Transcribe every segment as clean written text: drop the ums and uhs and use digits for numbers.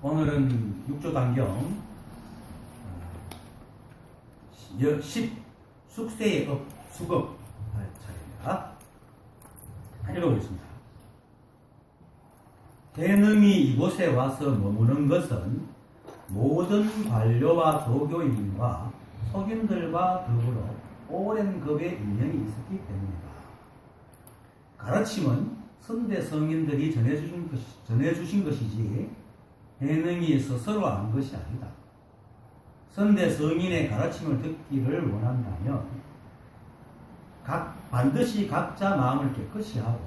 오늘은 6조 단경 10 숙세의 업 수급 할 차례입니다. 읽어보겠습니다. 대능이 이곳에 와서 머무는 것은 모든 관료와 도교인과 속인들과 더불어 오랜 급의 인연이 있었기 때문이다. 가르침은 선대 성인들이 전해주신 것이지 대능이 스스로 한 것이 아니다. 선대 성인의 가르침을 듣기를 원한다면 반드시 각자 마음을 깨끗이 하고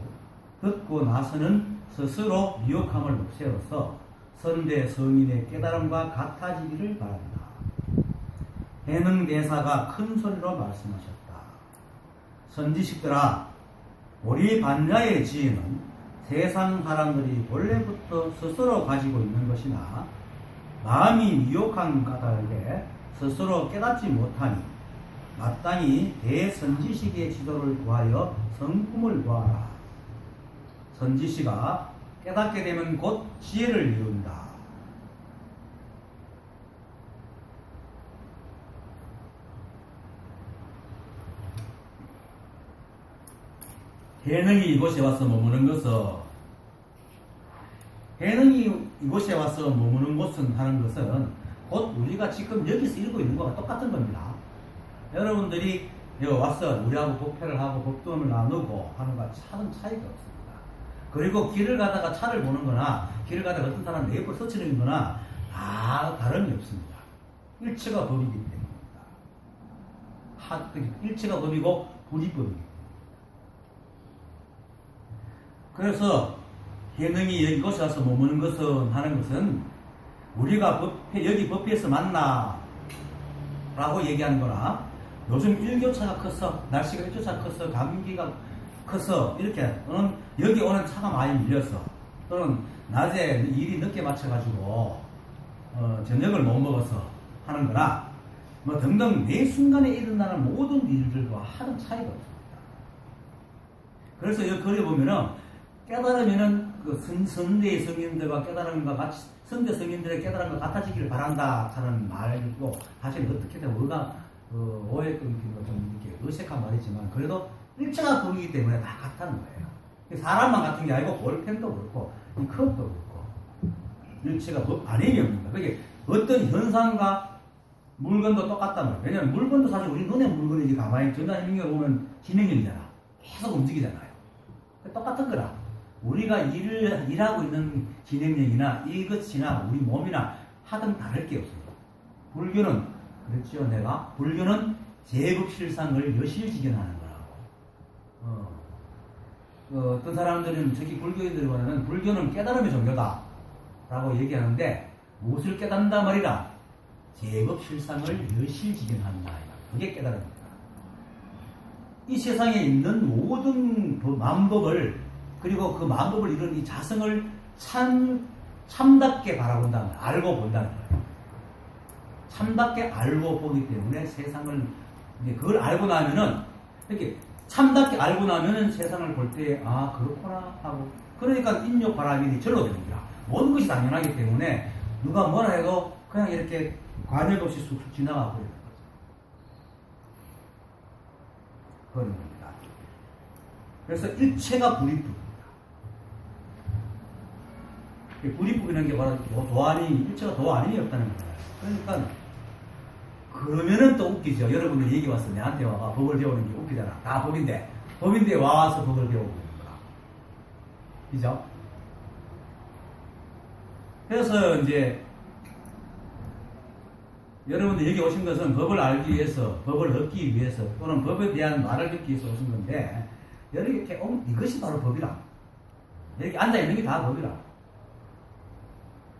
듣고 나서는 스스로 미혹함을 없애어서 선대 성인의 깨달음과 같아지기를 바란다. 대능 대사가 큰 소리로 말씀하셨다. 선지식들아, 우리 반야의 지혜는 세상 사람들이 본래부터 스스로 가지고 있는 것이나 마음이 미혹한 까닭에 스스로 깨닫지 못하니 마땅히 대선지식의 지도를 구하여 성품을 구하라. 선지식아, 깨닫게 되면 곧 지혜를 이룬다. 대능이 이곳에 와서 머무는 곳은 하는 것은 곧 우리가 지금 여기서 읽고 있는 것과 똑같은 겁니다. 여러분들이 여기 와서 우리하고 법회를 하고 법도를 나누고 하는 것과 차는 차이가 없습니다. 그리고 길을 가다가 차를 보는 거나 길을 가다가 어떤 사람 내 옆을 스치는 거나 다 다름이 없습니다. 일체가 법이기 때문입니다. 일체가 법이고 불이 법입니다. 그래서 대능이 이곳에 와서 머무는 것은 하는 것은 우리가 여기 법회에서 만나 라고 얘기하는 거나 요즘 일교차가 커서 날씨가 일교차가 커서 감기가 커서 이렇게 또는 여기 오는 차가 많이 밀려서 또는 낮에 일이 늦게 맞춰가지고 저녁을 못 먹어서 하는 거나 뭐 등등 매 순간에 일어나는 모든 일들과 하는 차이가 없습니다. 그래서 여기 글에 보면은 깨달으면은 그 선대의 성인들과 깨달음과 같이 선대 성인들의 깨달음과 같아지기를 바란다 하는 말이고 사실 어떻게든 우리가 오해했던 좀 이렇게 어색한 말이지만 그래도 일체가 법이기 때문에 다 같다는 거예요. 사람만 같은 게 아니고 볼펜도 그렇고 이 컵도 그렇고 일체가 법 아니면 그게 어떤 현상과 물건도 똑같단 말이에요. 왜냐하면 물건도 사실 우리 눈에 물건이지 가만히 전자기능을 보면 진행형이잖아. 계속 움직이잖아요. 똑같은 거라. 우리가 일하고 있는 진행력이나 이것이나 우리 몸이나 하등 다를 게 없습니다. 불교는 그랬죠. 내가 불교는 제급실상을 여실지견하는 거라고. 어떤 사람들은 특히 불교인들이 말하는 불교는 깨달음의 종교다 라고 얘기하는데 무엇을 깨닫는다 말이라 제급실상을 여실지견한다. 그게 깨달음입니다. 이 세상에 있는 모든 만법을 그리고 그 만법을 이룬 이 자성을 참답게 바라본다는 거예요. 알고 본다는 거예요. 참답게 알고 보기 때문에 세상을 그걸 알고 나면은 이렇게 참답게 알고 나면은 세상을 볼 때 아 그렇구나 하고 그러니까 인욕 바람이 절로 되는 거야. 모든 것이 당연하기 때문에 누가 뭐라 해도 그냥 이렇게 관여 없이 쑥쑥 지나가 버리는 거죠. 그런 겁니다. 그래서 일체가 불이법입니다. 불이법이라는 게 바로 일체가 도안이 없다는 거예요. 그러니까 그러면은 또 웃기죠. 여러분들 얘기 와서 내한테 와가 법을 배우는 게 웃기잖아. 다 법인데 와서 법을 배우고 있는 거야. 그죠? 그래서 이제 여러분들 여기 오신 것은 법을 알기 위해서, 법을 얻기 위해서, 또는 법에 대한 말을 듣기 위해서 오신 건데, 여기 이렇게 오면 이것이 바로 법이라. 여기 앉아있는 게 다 법이라.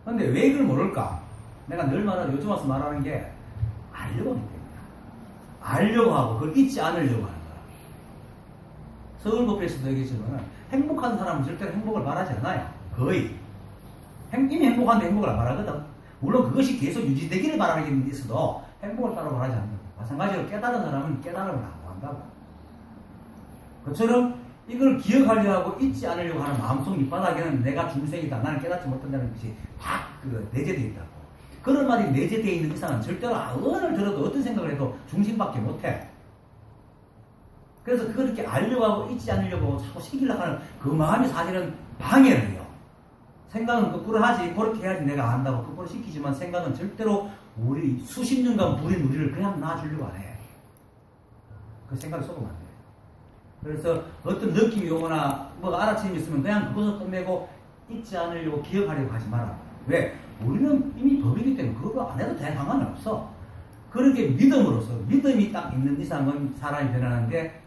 근데 왜 이걸 모를까? 내가 늘 요즘 와서 말하는 게, 알려고 하기 때문이야. 알려고 하고, 그걸 잊지 않으려고 하는 거야. 서울법에서도 얘기했지만, 행복한 사람은 절대로 행복을 바라지 않아요. 거의. 이미 행복한데 행복을 안 바라거든. 물론 그것이 계속 유지되기를 바라는 게 있어도 행복을 따로 바라지 않는다. 마찬가지로 깨달은 사람은 깨달음을 안 한다고. 그처럼 이걸 기억하려고 하고 잊지 않으려고 하는 마음속 밑바닥에는 내가 중생이다. 나는 깨닫지 못한다는 것이 다 내재되어 있다고. 그런 말이 내재되어 있는 이상은 절대로 어느 들어도 어떤 생각을 해도 중심밖에 못해. 그래서 그렇게 알려고 하고 잊지 않으려고 자꾸 시키려고 하는 그 마음이 사실은 방해를 해요. 생각은 거꾸로 하지, 그렇게 해야지 내가 안다고 거꾸로 시키지만 생각은 절대로 우리 수십 년간 부린 우리를 그냥 놔주려고 안 해. 그 생각을 쏘면 안 돼. 그래서 어떤 느낌이 오거나 뭐가 알아채림이 있으면 그냥 그것을 끝내고 잊지 않으려고 기억하려고 하지 마라. 왜? 우리는 이미 법이기 때문에 그거 안 해도 될 상관은 없어. 그렇게 믿음으로써 믿음이 딱 있는 이상은 사람이 변하는데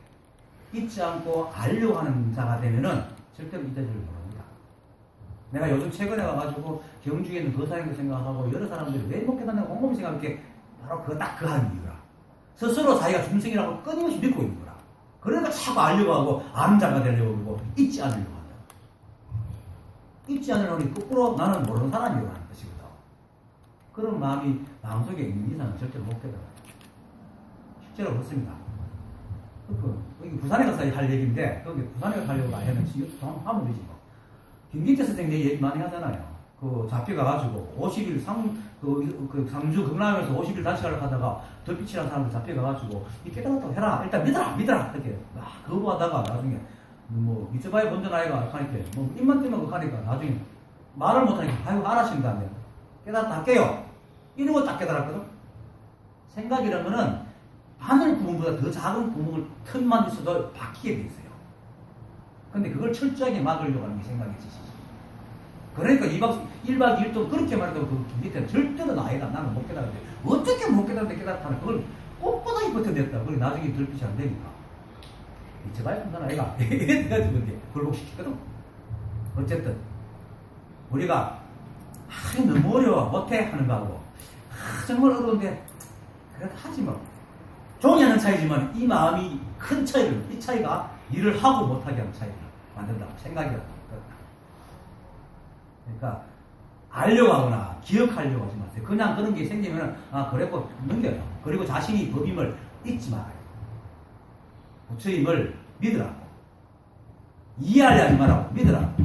잊지 않고 알려고 하는 자가 되면은 절대로 잊어지를 못합니다. 내가 요즘 최근에 와가지고 경주에 있는 거사님도 생각하고 여러 사람들이 왜 못 깨닫냐고 곰곰이 생각할 게 바로 그 하는 이유라. 스스로 자기가 중생이라고 끊임없이 믿고 있는 거라. 그러니까 자꾸 알려고 하고 아는 자가 되려고 그러고 잊지 않으려고 한다. 잊지 않으려니 거꾸로 나는 모르는 사람이라는 것이거든. 그런 마음이 마음속에 있는 이상은 절대로 못 깨달아요. 실제로 그렇습니다. 여기 부산에 가서 할 얘기인데 거기 부산에 가서 하려고 하면 지금 하면 되지 뭐. 김기태 선생님 얘기 많이 하잖아요. 그 잡혀가가지고 50일 상주 경남에서 50일 다시 가려고 하다가 덜빛이라는 사람들 잡혀가가지고 이 깨달았다고 해라. 일단 믿어라 이렇게 막 거부하다가 나중에 뭐 미쳐봐야 본전 아이가 하니까 뭐 입만 뜨면 그거 하니까 나중에 말을 못하니까 아이고 알아신다며 깨달았다 할게요. 이러고 딱 깨달았거든. 생각이라는 거는 하늘 구멍보다 더 작은 구멍을 틈만 있어도 바뀌게 돼 있어요. 근데 그걸 철저하게 막으려고 하는 게 생각의 짓이지. 그러니까 1박 2일 동안 그렇게 말해도 그 밑에 절대로 나이가 나는 못 깨달았는데 어떻게 못 깨달았는데 깨달았다는 그걸 꼿꼿하게 버텨냈다. 그리고 나중에 들빛이 안 되니까. 미쳐봐야 한다는 아이가. 이래가지고 이제 굴복시켰거든. 어쨌든 우리가 너무 어려워 못해 하는 거하고 정말 어려운데 그래도 하지 뭐. 종이 하는 차이지만 이 마음이 큰 차이를, 이 차이가 일을 하고 못하게 하는 차이를 만든다고 생각이라고. 그러니까 알려고 하거나 기억하려고 하지 마세요. 그냥 그런 게 생기면 그랬고 넘겨요. 그리고 자신이 법임을 잊지 말아요. 부처임을 믿으라고. 이해하려 하지 말라고. 믿으라고.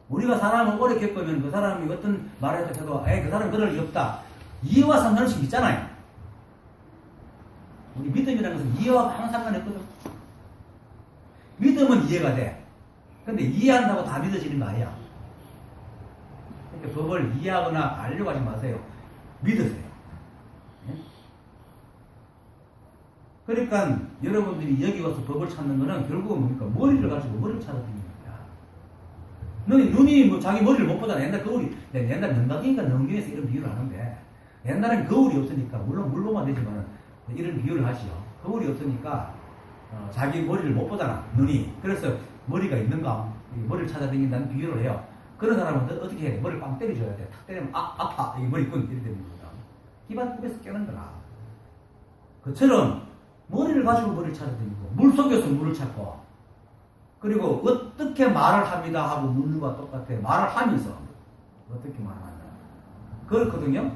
우리가 사람을 오래 겪으면 그 사람이 어떤 말을 해도 그 사람이 그럴 리 없다. 이해와 상관없이 있잖아요. 우리 믿음이라는 것은 이해와 항상 상관이 없거든. 믿음은 이해가 돼. 근데 이해한다고 다 믿어지는 거 아니야. 그러니까 법을 이해하거나 알려고 하지 마세요. 믿으세요. 네? 그러니까 여러분들이 여기 와서 법을 찾는 거는 결국은 뭡니까? 머리를 가지고 머리를 찾아다니는 거야. 눈이 뭐 자기 머리를 못 보잖아. 옛날 거울이, 옛날 능각인가 능경에서 이런 비유를 하는데 옛날엔 거울이 없으니까 물론 물로만 되지만 이런 비유를 하시죠. 거울이 없으니까 자기 머리를 못 보잖아. 눈이. 그래서 머리가 있는가? 머리를 찾아다닌다는 비유를 해요. 그런 사람은 어떻게 해야 돼? 머리를 빵 때려줘야 돼. 탁 때리면 아파. 이 머리끈 이렇게 되는 거다. 기반급에서 깨는 거라. 그처럼 머리를 가지고 머리를 찾아다니고 물 속에서 물을 찾고 그리고 어떻게 말을 합니다 하고 묻는 것과 똑같아. 말을 하면서 어떻게 말을 한다. 그렇거든요.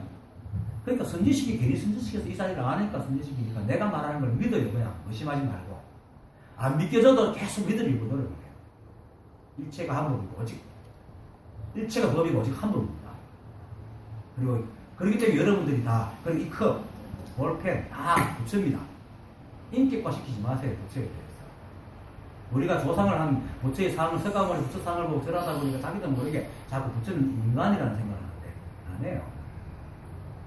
그러니까 선지식이 괜히 선지식에서 이 자리를 안 하니까 선지식이니까 내가 말하는 걸 믿어요. 그냥 의심하지 말고. 안 믿겨져도 계속 믿으려고 노력해요. 일체가 한 법이고 오직 일체가 법이고 오직 한 법입니다. 그리고 그렇기 때문에 여러분들이 다 그리고 이 컵, 볼펜 다 부처입니다. 인격화 시키지 마세요. 부처에 대해서. 우리가 조상을 한 부처의 상을 석가모니 부처 상을 보고 절하다 보니까 자기도 모르게 자꾸 부처는 인간이라는 생각을 하는데 안 해요.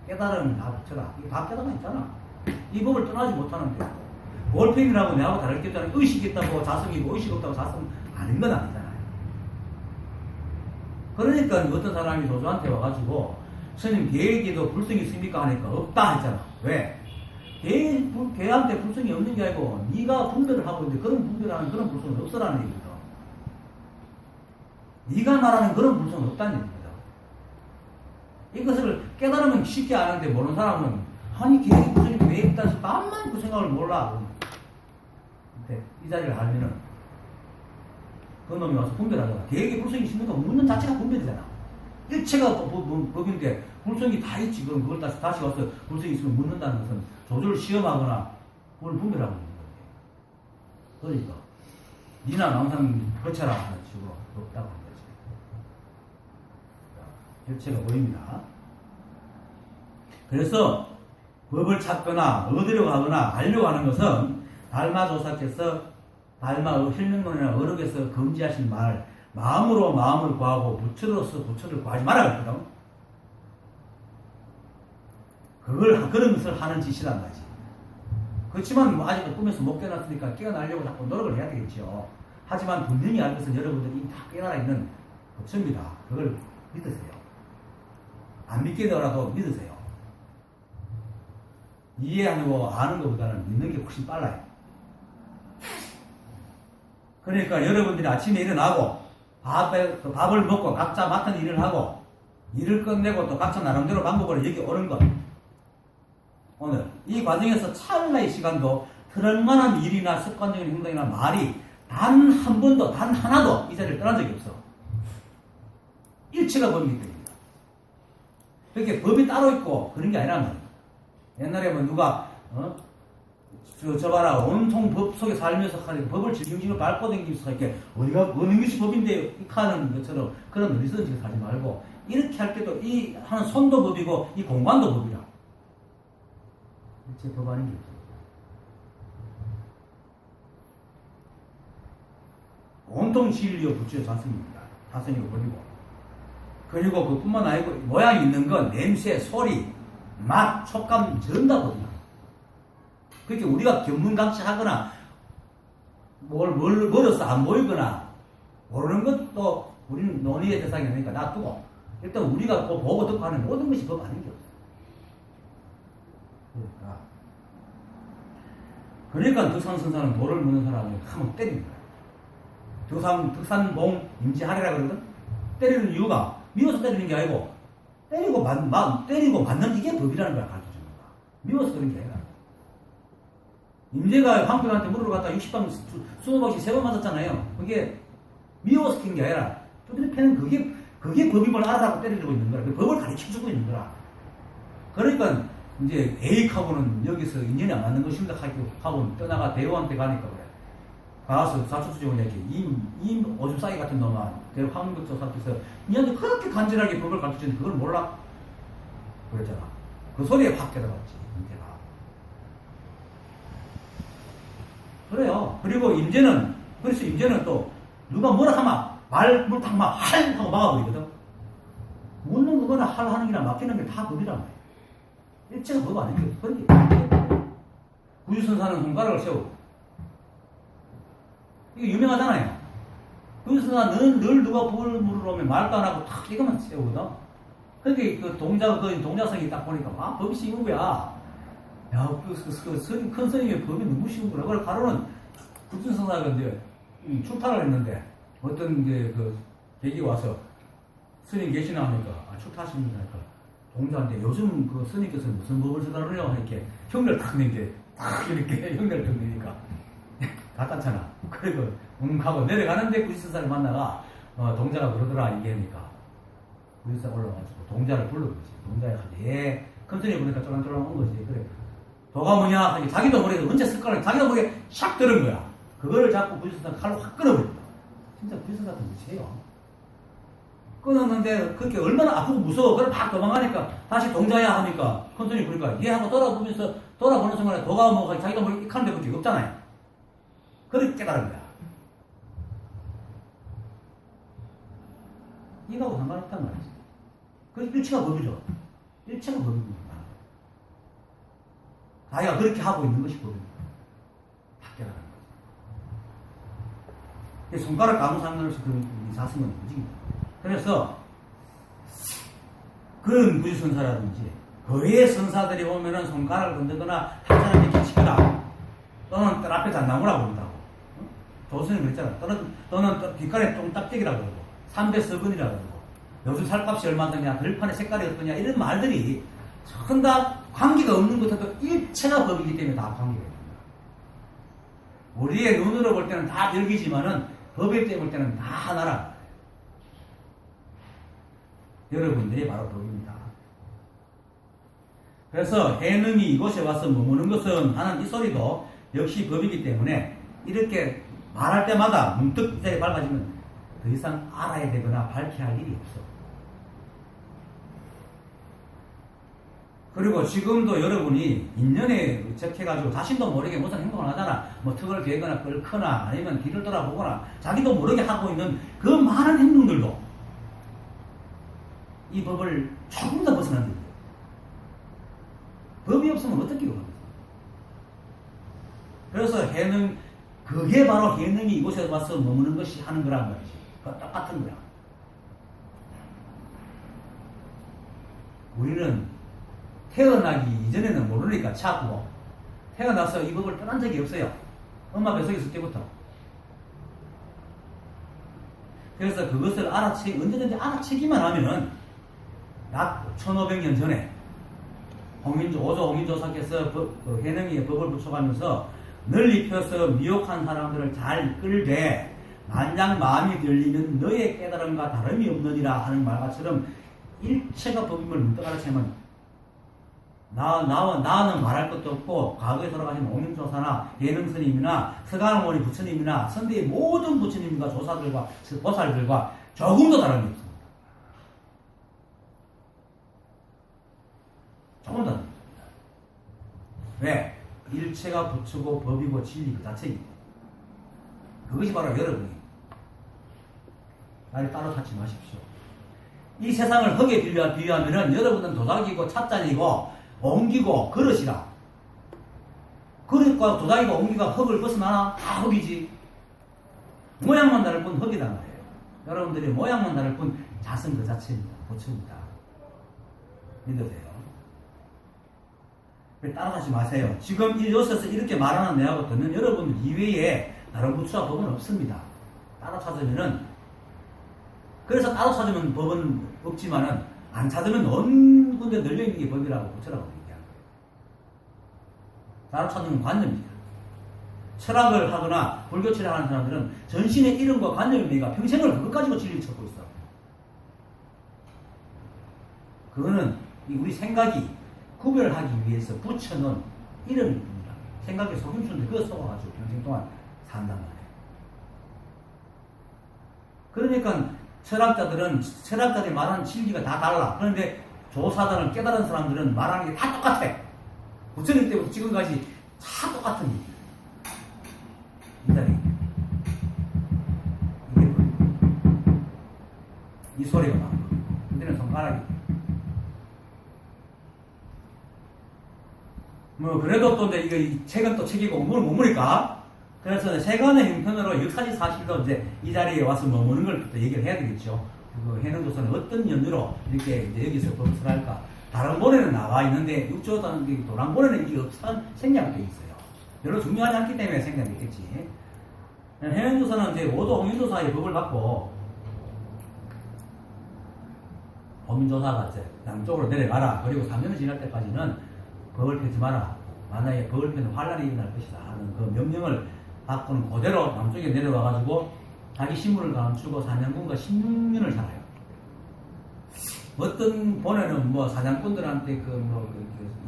깨달으면 다 부처다. 이거 다 깨달아 있잖아. 이 법을 떠나지 못하는데 볼펜이라고 내하고 다를 게 없잖아. 의식이 있다고 자성이고 의식 없다고 자성 아닌 건 아니잖아요. 그러니까 어떤 사람이 조조한테 와가지고 스님 개에게도 불성이 있습니까 하니까 없다 했잖아. 왜? 개한테 불성이 없는 게 아니고 네가 분별을 하고 있는데 그런 분별하는 그런 불성은 없어라는 얘기거든. 네가 말하는 그런 불성은 없다는 얘기입니다. 이것을 깨달으면 쉽게 아는데 모르는 사람은 아니 개의 불성이 왜 있다 해서 나만 그 생각을 몰라. 근데 이 자리를 알면은 그 놈이 와서 분별하잖아. 개에게 불성이 있습니까? 묻는 자체가 분별이잖아. 일체가 법인데 불성이 다 있지. 그럼 그걸 다시 와서 불성이 있으면 묻는다는 것은 조조를 시험하거나 그걸 분별하고 있는 거예요. 그러니까 니나 항상 거쳐라 하는 식으로 없다고 하는 거지. 결체가 보입니다. 그래서 법을 찾거나 얻으려고 하거나 알려고 하는 것은 달마조사께서 달마 힐명론이나 어록에서 금지하신 말 마음으로 마음을 구하고 부처로서 부처를 구하지 말라 그랬거든. 그런 것을 하는 짓이란 말이지. 그렇지만 뭐 아직 꿈에서 못 깨어났으니까 깨어나려고 자꾸 노력을 해야 되겠죠. 하지만 분명히 알 것은 여러분들이 이미 다 깨어나 있는 부처입니다. 그걸 믿으세요. 안 믿겠더라도 믿으세요. 이해하고 아는 것보다는 믿는 게 훨씬 빨라요. 그러니까 여러분들이 아침에 일어나고 밥을 먹고 각자 맡은 일을 하고 일을 끝내고 또 각자 나름대로 방법으로 여기 오는 것. 오늘 이 과정에서 찰나의 시간도 그럴만한 일이나 습관적인 행동이나 말이 단 한 번도 단 하나도 이 자리를 떠난 적이 없어. 일체가 법이기 때문입니다. 그렇게 법이 따로 있고 그런 게 아니란 말이에요. 옛날에 뭐 누가 저 봐라 온통 법 속에 살면서 법을 질질질 밟고 다니면서 이렇게 어디가 어느 것이 법인데 이렇게 하는 것처럼 그런 어리석은 짓을 하지 말고 이렇게 할 때도 이 하는 손도 법이고 이 공간도 법이라. 일체 법 아닌 게 없어요. 온통 진리요 부처의 자성입니다. 자성이고 법이고. 그리고 그뿐만 아니고 모양이 있는 건 냄새, 소리, 맛, 촉감 전부 다 법이야. 그렇게 우리가 견문강취하거나 멀어서 안 보이거나 모르는 것도 우리는 논의의 대상이 아니니까 놔두고 일단 우리가 보고 듣고 하는 모든 것이 법 아닌 게 없어요. 그러니까 덕산선사는 돌을 무는 사람을 한번 때리는 거야. 덕산봉 임지하리라 그러거든. 때리는 이유가 미워서 때리는 게 아니고 때리고 맞는 이게 법이라는 걸 가르쳐주는 거야. 미워서 그런 게 아니라. 임재가 황평한테 무릎을 갖다 60방 20방씩 3번 맞았잖아요. 그게 미워서 그런 게 아니라 두드려 패는 그게 법임을 알아라고 때리려고 있는 거야. 그 법을 가르쳐주고 있는 거야. 그러니까 이제 에이하고는 여기서 인연이 안 맞는 것입니다 하고 떠나가 대우한테 가니까 그래. 가서 사초수정을 이렇게 임 오줌 싸기 같은 놈아 대우 황국조 사께서 니한테 그렇게 간절하게 법을 가르쳐주는데 그걸 몰라? 그랬잖아. 그 소리에 확 깨달았지. 임재가. 그래요. 그리고 그래서 임재는 또 누가 뭐라 하면 말을 탁 막 할 하고 막아버리거든. 묻는 거거나 할 하는 게나 맡기는 게 다 법이란 말이야. 일체가 법 아니에요. 그렇게 구유선사는 손가락을 세우고 이게 유명하잖아요. 구유선사 늘 누가 법을 물으러오면 말도 안 하고 탁 이거만 세우거든. 그렇게 그 동자성이 딱 보니까 법이 쉬운 거야. 야, 큰 스님의 법이 너무 쉬운 거라. 그걸 가로는 구유선사가 이제 출타를 했는데 어떤 이제 그 계기 와서 스님 계시나 하니까 출타하십니다 하니까 동자한테 요즘 그 스님께서 무슨 법을 쓰다르냐 이렇게 형들 탁 내게 탁 이렇게 형들 탁 내니까 같았잖아. 그리고 하고 내려가는데 구지선사를 만나가 동자가 그러더라 얘기하니까 구지선사 올라가지고 동자를 불러보지. 동자가 예, 큰 스님 보니까 쫄랑쫄랑 온 거지. 그래 도가 뭐냐 하니 자기도 모르게 언제 쓸까를 자기도 모르게 샥 들은 거야. 그거를 잡고 구지선사가 칼로 확 끊어버린다. 진짜 구지선사 같은 짓이에요. 끊었는데 그렇게 얼마나 아프고 무서워. 그걸 막 도망가니까 다시 동자야 하니까 큰 스님 그러니까 얘하고 돌아보는 순간에 도가 뭐가 자기도 모르게 익하는 데밖에 없잖아요. 그렇게 깨달은 거야. 이거하고 상관없단 말이지. 그 일체가 법이죠. 일체가 법입니다. 자기가 그렇게 하고 있는 것이 법입니다. 다 깨달은 거지. 손가락 아무 상관없이 그 자성은 움직입니다. 그래서 그런 구지선사라든지 거의 선사들이 보면은 손가락을 건드거나 한 사람이 기치거나 또는 뜰 앞에 단나무라고 그런다고. 조선이 그랬잖아. 또는 뒷간에 똥딱대기라고 그러고 3배 서근이라고 그러고 요즘 살값이 얼마 되냐 들판의 색깔이 어떠냐 이런 말들이 전부 다 관계가 없는 것과도 일체가 법이기 때문에 다 관계가 있습니다. 우리의 눈으로 볼 때는 다 별개지만은 법에 때문에 볼 때는 다 하나라. 여러분들이 바로 법입니다. 그래서 해능이 이곳에 와서 머무는 것은 하는 이 소리도 역시 법이기 때문에 이렇게 말할 때마다 문득 이 자리에 밝아지면 더 이상 알아야 되거나 밝혀야 할 일이 없어. 그리고 지금도 여러분이 인연에 적해가지고 자신도 모르게 무슨 행동을 하잖아. 뭐 턱을 괴거나 끓거나 아니면 뒤를 돌아보거나 자기도 모르게 하고 있는 그 많은 행동들도 이 법을 조금 더 벗어난 거예요. 법이 없으면 어떻게 합니까? 그래서 해능, 그게 바로 해능이 이곳에 와서 머무는 것이 하는 거란 말이지. 똑같은 거야. 우리는 태어나기 이전에는 모르니까 자꾸 태어나서 이 법을 떠난 적이 없어요. 엄마 뱃속에 있을 때부터. 그래서 그것을 언제든지 알아채기만 하면은 약 1500년 전에 오조 홍인조사께서 해능이의 법을 붙여가면서 널리 펴서 미혹한 사람들을 잘 끌되 만약 마음이 들리면 너의 깨달음과 다름이 없느니라 하는 말과처럼 일체가 법임을 문득 알아채면 나는 말할 것도 없고 과거에 돌아가신 옹인조사나 예능스님이나 서가모니 부처님이나 선대의 모든 부처님과 조사들과 보살들과 조금도 다름이 없습니다. 조금도 다릅니다. 왜? 일체가 부처고 법이고 진리 그 자체입니다. 그것이 바로 여러분이 나를 따로 찾지 마십시오. 이 세상을 흙에 비유하면은 여러분은 도자기고 찻잔이고 옹기고 그릇이라. 그릇과 도자기고 옹기가 흙을 벗어나나? 다 흙이지. 모양만 다를 뿐 흙이란 말이에요. 여러분들이 모양만 다를 뿐 자성 그 자체입니다. 부처입니다. 믿으세요. 따라가지 마세요. 지금 이곳에서 이렇게 말하는 내하고 듣는 여러분들 이외에 다른 부처와 법은 없습니다. 따라 찾으면은, 그래서 따라 찾으면 법은 없지만은 안 찾으면 온 군데 널려있는 게 법이라고 부처라고 얘기합니다. 따라 찾으면 관념입니다. 철학을 하거나 불교 철학하는 사람들은 전신의 이름과 관념을 매가 평생을 그것 가지고 진리를 찾고 있어. 그거는 우리 생각이 구별하기 위해서 붙여놓은 이름일 뿐이다. 생각에 속임수인데 그거 속아가지고 평생 동안 산단 말이에요. 그러니까 철학자들이 말하는 진리가 다 달라. 그런데 조사단을 깨달은 사람들은 말하는 게 다 똑같아. 부처님 때부터 지금까지 다 똑같은 얘기. 이 자리. 이 소리가 나는 거예요. 이제는 손가락이. 뭐 그래도 또 이제 이 책은 또 책이고 공부는 공부니까. 그래서 세간의 형편으로 역사지 사실도 이제 이 자리에 와서 머무는 걸 또 얘기를 해야 되겠죠. 그 해능조사는 어떤 연유로 이렇게 이제 여기서 법을 할까? 다른 본에는 나와 있는데 육조단 도랑본에는 이게 생략되어 있어요. 별로 중요하지 않기 때문에 생략됐겠지. 해능조사는 이제 오도 홍인조사의 법을 받고 홍인조사가 이제 남쪽으로 내려가라. 그리고 3년이 지날 때까지는 법을 펴지 마라. 만약에 법을 펴는 환란이 일어날 것이다 하는 그 명령을 받고는 그대로 남쪽에 내려와가지고 자기 신분을 감추고 사냥꾼과 16년을 살아요. 어떤 본에는 뭐 사냥꾼들한테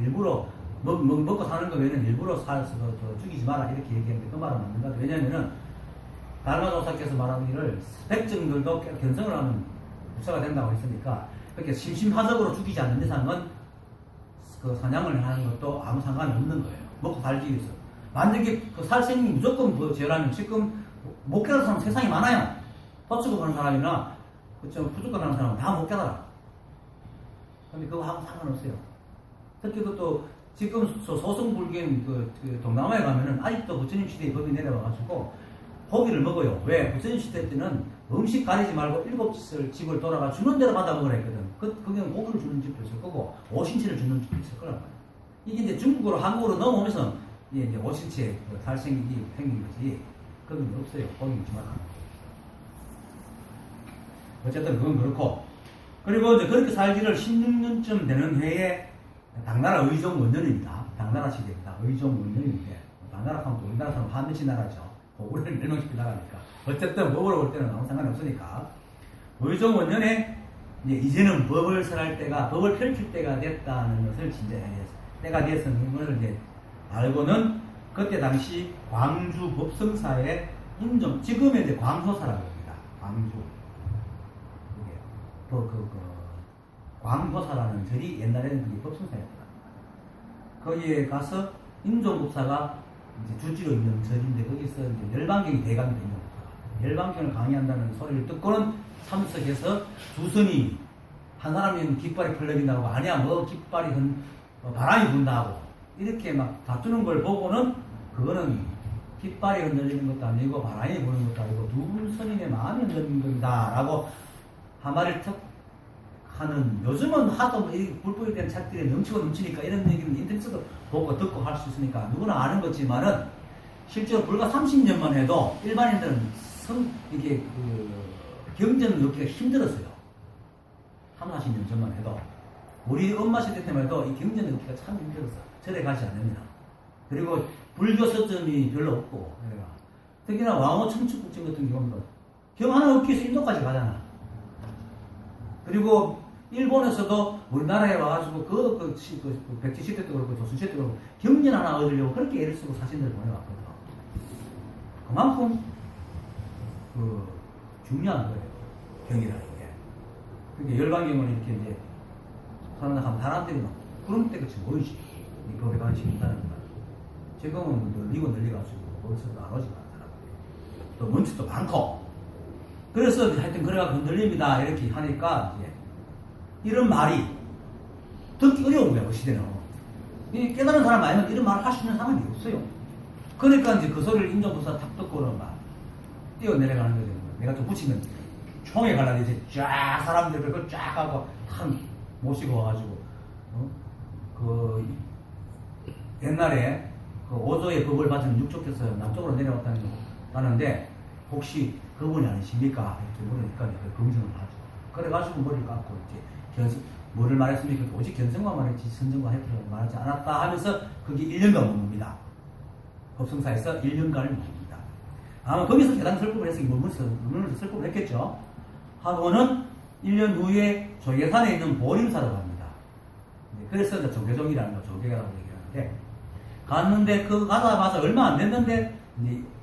일부러 먹고 사는 거 외에는 일부러 살아서 죽이지 마라 이렇게 얘기했는데 그 말은 맞는 것 같아요. 왜냐면은 달마조사께서 말하는 일을 백정들도 견성을 하는 부처가 된다고 했으니까 그렇게 심심하적으로 죽이지 않는 이상은 그 사냥을 하는 것도 아무 상관이 없는 거예요. 먹고 살기 위해서. 만약에 그 살생이 무조건 그 죄라면 지금 못 깨달은 사람 세상에 많아요. 터치고 가는 사람이나 부족한 하는 사람은 다 못 깨달아. 근데 그거하고 상관없어요. 특히도 또 지금 소승불교인 그 동남아에 가면은 아직도 부처님 시대의 법이 내려와가지고 고기를 먹어요. 왜? 부처님 시대 때는 음식 가리지 말고 7집을 돌아가 주는 대로 받아 먹으라 했거든. 그게 고기를 주는 집도 있을 거고 오신채를 주는 집도 있을 거란 말이야. 이게 이제 중국으로 한국으로 넘어오면서 이제 오신채 살생이 생긴 거지. 그건 없어요. 고기 먹지 마라. 어쨌든 그건 그렇고. 그리고 이제 그렇게 살기를 16년쯤 되는 해에 당나라 의종 원년입니다. 당나라 시대입니다. 의종 원년인데 당나라 하면 또 우리나라 사람 한민씨 나라죠. 우리는 멸망시키 나라니까. 어쨌든 법으로 볼 때는 아무 상관이 없으니까. 의종 원년에 이제는 법을 설할 때가, 법을 펼칠 때가 됐다는 것을 진짜 때가 되었다는 것을 이제 알고는 그때 당시 광주 법성사의 인정, 지금의 이제 광소사라고 합니다. 광주. 광소사라는 절이 옛날에는 그게 법성사였다. 거기에 가서 인종법사가 이제 주지로 있는 절인데 거기서 이제 열반경이 대감이 된 겁니다. 열반경을 강의한다는 소리를 듣고는 참석해서 두 스님이 한 사람은 깃발이 펄럭인다고 아니야 뭐 깃발이 바람이 분다고 이렇게 막 다투는 걸 보고는 그거는 깃발이 흔들리는 것도 아니고 바람이 부는 것도 아니고 두 스님의 마음이 흔들리는 겁니다 라고 한마디를 턱 하는 요즘은 하도 이 불법에 대한 책들이 넘치고 넘치니까 이런 얘기는 인터넷에도 보고 듣고 할 수 있으니까 누구나 아는 거지만은 실제로 불과 30년만 해도 일반인들은 이게 경전을 넣기가 힘들었어요. 3, 40년 전만 해도 우리 엄마 세대 때만 해도 이 경전을 넣기가 참 힘들었어. 절에 가지 않으면. 그리고 불교 서점이 별로 없고 특히나 왕호 청축국정 같은 경우는 경 하나 얻기 위해서 인도까지 가잖아. 그리고 일본에서도 우리나라에 와가지고 그 백제 시대 때도 그렇고 조선 시대 때도 그렇고 경전 하나 얻으려고 그렇게 애를 쓰고 사진들을 보내왔거든. 그만큼 중요한 거예요. 경이라는 게. 그러니까 열반경을 이렇게 이제 선언하면 사람들이 막 구름대같이 모이지. 이 법에 관심이 있다는 거. 지금은 널리가지고 어디서도 안 오지만 사람들이. 또 먼지도 많고. 그래서 하여튼 그래가 흔들립니다. 이렇게 하니까 이제 이런 말이 듣기 어려운 거야, 그 시대는. 깨달은 사람 아니면 이런 말을 할 수 있는 사람이 없어요. 그러니까 이제 그 소리를 인종법사 탁 듣고는 막 뛰어내려가는 거죠. 내가 좀 붙이면 총에 갈라서 이제 쫙 사람들 그걸 쫙 하고 한 모시고 와가지고 그 옛날에 그 5조의 법을 받은 육족께서 남쪽으로 내려왔다는데 혹시 그분이 아니십니까? 이렇게 물으니까 검증을 하죠. 그래가지고 머리를 감고 이제 뭐를 말했습니까? 오직 견성과 말했지 선정과 해프를 말하지 않았다 하면서 그게 1년간 묵습니다. 법성사에서 1년간을 묵습니다. 아마 거기서 계단 설법을 해서 문문을 설법을 했겠죠. 하고는 1년 후에 조계산에 있는 보림사로 갑니다. 그래서 이제 조계종이라는 거, 조계라고 얘기하는데 갔는데 그 가자마자 얼마 안 됐는데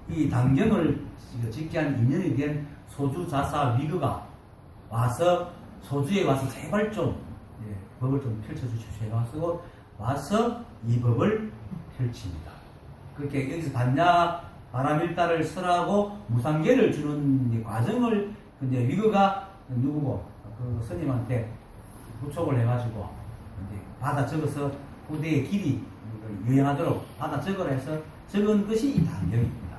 이 당경을 짓게 한 인연이 된 소주 자사 위그가 와서 소주에 와서 제발 좀 법을 좀 펼쳐주십시오 해가지고 와서 이 법을 펼칩니다. 그렇게 여기서 반야 바람일다를 설하고 무상계를 주는 과정을 근데 위그가 누구고 그 스님한테 부촉을 해가지고 이제 받아 적어서 후대의 길이 유행하도록 받아 적으라 해서 적은 것이 이 당경입니다.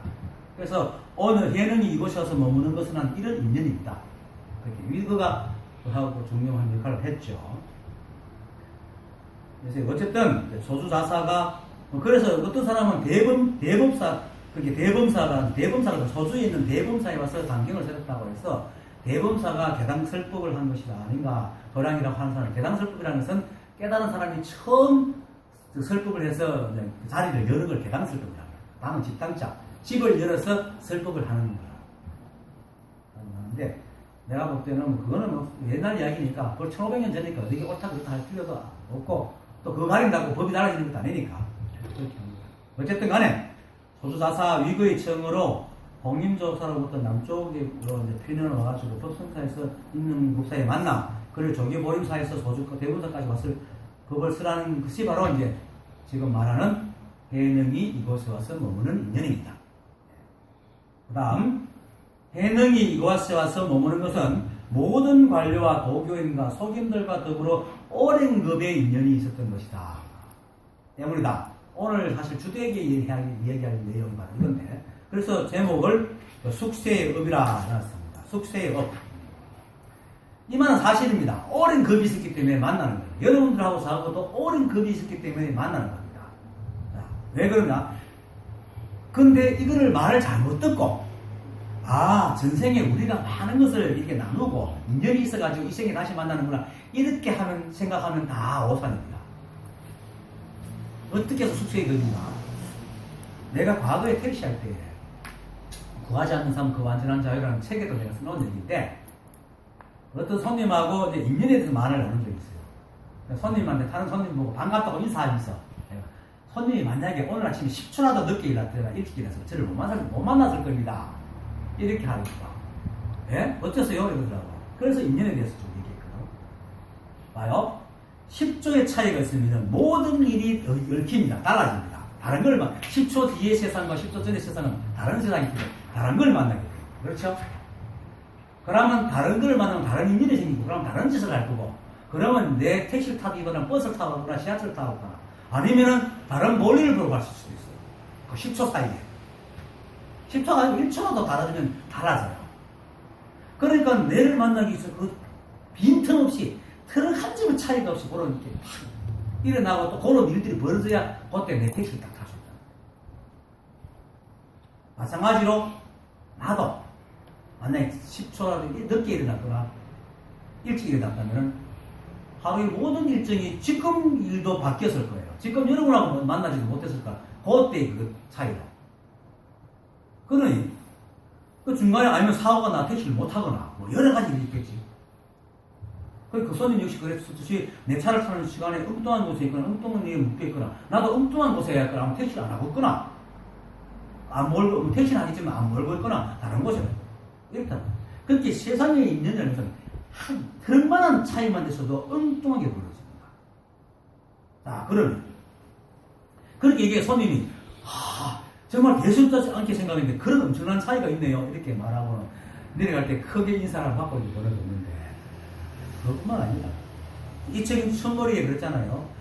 그래서 어느 해능이 이곳에 와서 머무는 것은 한 이런 인연입니다. 그렇게 위그가 하고 중요한 역할을 했죠. 그래서 어쨌든 소주자사가 그래서 어떤 사람은 대범사 그렇게 대범사가 소주에 있는 대범사에 와서 당경을 설했다고 해서 대범사가 개당설법을 한 것이 아닌가 도량이라고 하는 사람 개당설법이라는 것은 깨달은 사람이 처음 설법을 해서 자리를 여는 걸 개당설법이라고 합니다. 당은 집당자 집을 열어서 설법을 하는 거라 하는데 내가 볼 때는 그거는 뭐 옛날 이야기니까 그걸 1500년 전이니까 어떻게 옳다 그렇다 할 필요도 없고 또 그거 가린다고 법이 달라지는 것도 아니니까 어쨌든 간에 소주자사 위거의 청으로 홍림조사로부터 남쪽으로 이제 피난을 와가지고 법성사에서 있는 목사의 만남 그리고 조계보림사에서 소주 대본사까지 왔을 법을 쓰라는 것이 바로 이제 지금 말하는 해능이 이곳에 와서 머무는 인연입니다. 그 다음 해능이 이곳에 와서 머무는 것은 모든 관료와 도교인과 속임들과 더불어 오랜 급의 인연이 있었던 것이다. 때문이다. 오늘 사실 주되게 얘기할 내용이 바로 이건데 그래서 제목을 숙세의 업이라 해놨습니다. 숙세의 업. 이 말은 사실입니다. 오랜 급이 있었기 때문에 만나는 거예요. 여러분들하고 저하고도 오랜 급이 있었기 때문에 만나는 겁니다. 자, 왜 그러냐? 근데 이거를 말을 잘못 듣고 전생에 우리가 많은 것을 이렇게 나누고 인연이 있어가지고 이 생에 다시 만나는구나 이렇게 생각하면 다 오산입니다. 어떻게 해서 숙세의 급인가? 내가 과거에 택시할 때 구하지 않는 삶 그 완전한 자유라는 책에도 내가 써놓은 얘기인데 어떤 손님하고 이제 인연에 대해서 말을 나눈 적이 있어요. 손님한테 다른 손님 보고 반갑다고 인사하면서 손님이 만약에 오늘 아침에 10초라도 늦게 일어났더라 일찍 일어나서 저를 못 만났을 겁니다. 이렇게 하니까 어쩌세요? 이러더라고. 그래서 인연에 대해서 좀 얘기했거든. 봐요. 10조의 차이가 있으면 모든 일이 얽힙니다. 달라집니다. 다른 걸 10초 뒤의 세상과 10초 전의 세상은 다른 세상이 있고 다른 걸 만나게 돼요. 그렇죠? 그러면 다른 걸 만나면 다른 인연이 생기고 그러면 다른 짓을 할 거고 그러면 내 택시를 타거나 버스를 타거나 지하철을 타거나 아니면은 다른 멀리를 보러 갈 수도 있어요. 그 10초 사이에. 10초가 아니고 1초만 더 달라지면 달라져요. 그러니까 내를 만나기 위해서 그 빈틈없이 트럭 한 집의 차이가 없이 그런 이렇게 탁 일어나고 또 그런 일들이 벌어져야 그때 내 택시를 딱 탈 수 있다. 마찬가지로 나도 만약에 10초라도 늦게 일어났거나 일찍 일어났다면 하루의 모든 일정이 지금 일도 바뀌었을 거예요. 지금 여러분하고 만나지도 못했을까? 그때의 그 차이로. 그러니 그 중간에 아니면 사고가 나 택시를 못하거나 뭐 여러 가지 일이 있겠지. 그 손님 역시 그랬듯이 내 차를 타는 시간에 엉뚱한 곳에 있거나 엉뚱한 일에 묶여 있거나 나도 엉뚱한 곳에 해야 할거나 택시를 안 하고 있거나 안 몰고 택시는 하겠지만 안 몰고 있거나 다른 곳에 이렇다. 그렇게 세상에 있는 일은 한 털만한 차이만 돼서도 엉뚱하게 벌어집니다. 자, 그러면 그렇게 얘기해 손님이 정말 배수롭지 않게 생각했는데 그런 엄청난 차이가 있네요. 이렇게 말하고 내려갈 때 크게 인사를 받고 벌어졌는데 그것뿐만 아니라 이 책임 첫머리에 그랬잖아요.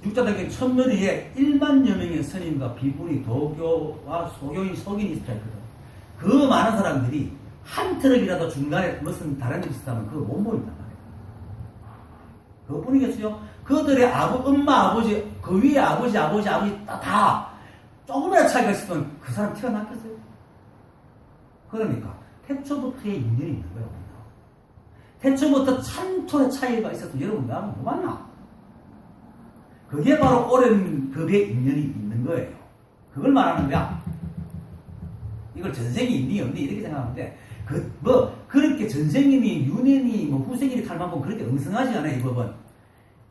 육자덕의 첫머리에 1만여 명의 스님과 비구니, 도교와 소교인, 속인이 있었거든. 그 많은 사람들이 한 트럭이라도 중간에 무슨 다른 일이 있었다면 그거 못 모인단 말이에요. 그것뿐이겠어요. 그들의 엄마, 아버지, 그 위에 아버지 다 조금이라도 차이가 있으면 그 사람 티가 났겠어요. 그러니까 태초부터의 인연이 있는 거예요. 태초부터 참토의 차이가 있어서 여러분 나하고 못 만나. 그게 바로 오랜 급의 인연이 있는 거예요. 그걸 말하는 거야. 이걸 전생이 있니 없니 이렇게 생각하는데 그렇게 전생이니 윤회니 후생이니 칼만큼 그렇게 엉성하지 않아요. 이 법은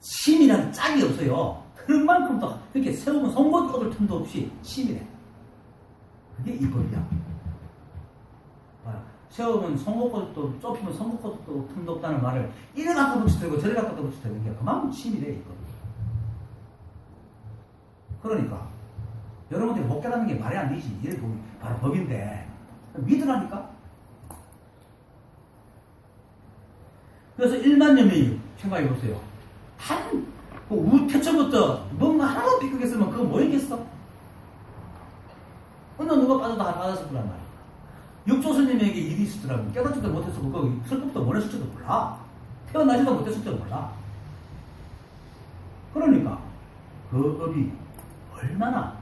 심이란 짝이 없어요. 그만큼 더 그렇게 세우면 송곳 뻗을 틈도 없이 심이래. 그게 이 법이야. 세우면 송곳도 좁히면 송곳도 틈도 없다는 말을 이래 갖다 붙여대고 저래 갖다 붙여대는 게 그만큼 심이래. 이거. 그러니까 여러분들이 못 깨닫는 게 말이 안 되지. 이게 바로 법인데 믿으라니까. 그래서 1만여 명이 생각해보세요. 태초부터 뭔가 하나도 비극했으면 그거 뭐 있겠어? 어느 누가 빠져도 다 빠졌을 거란 말이야. 육조 스님에게 일이 있었더라고. 깨닫지도 못해서 그거 슬픔도 보냈을지도 몰라. 태어나지도 못했을지도 몰라. 그러니까 그 업이 얼마나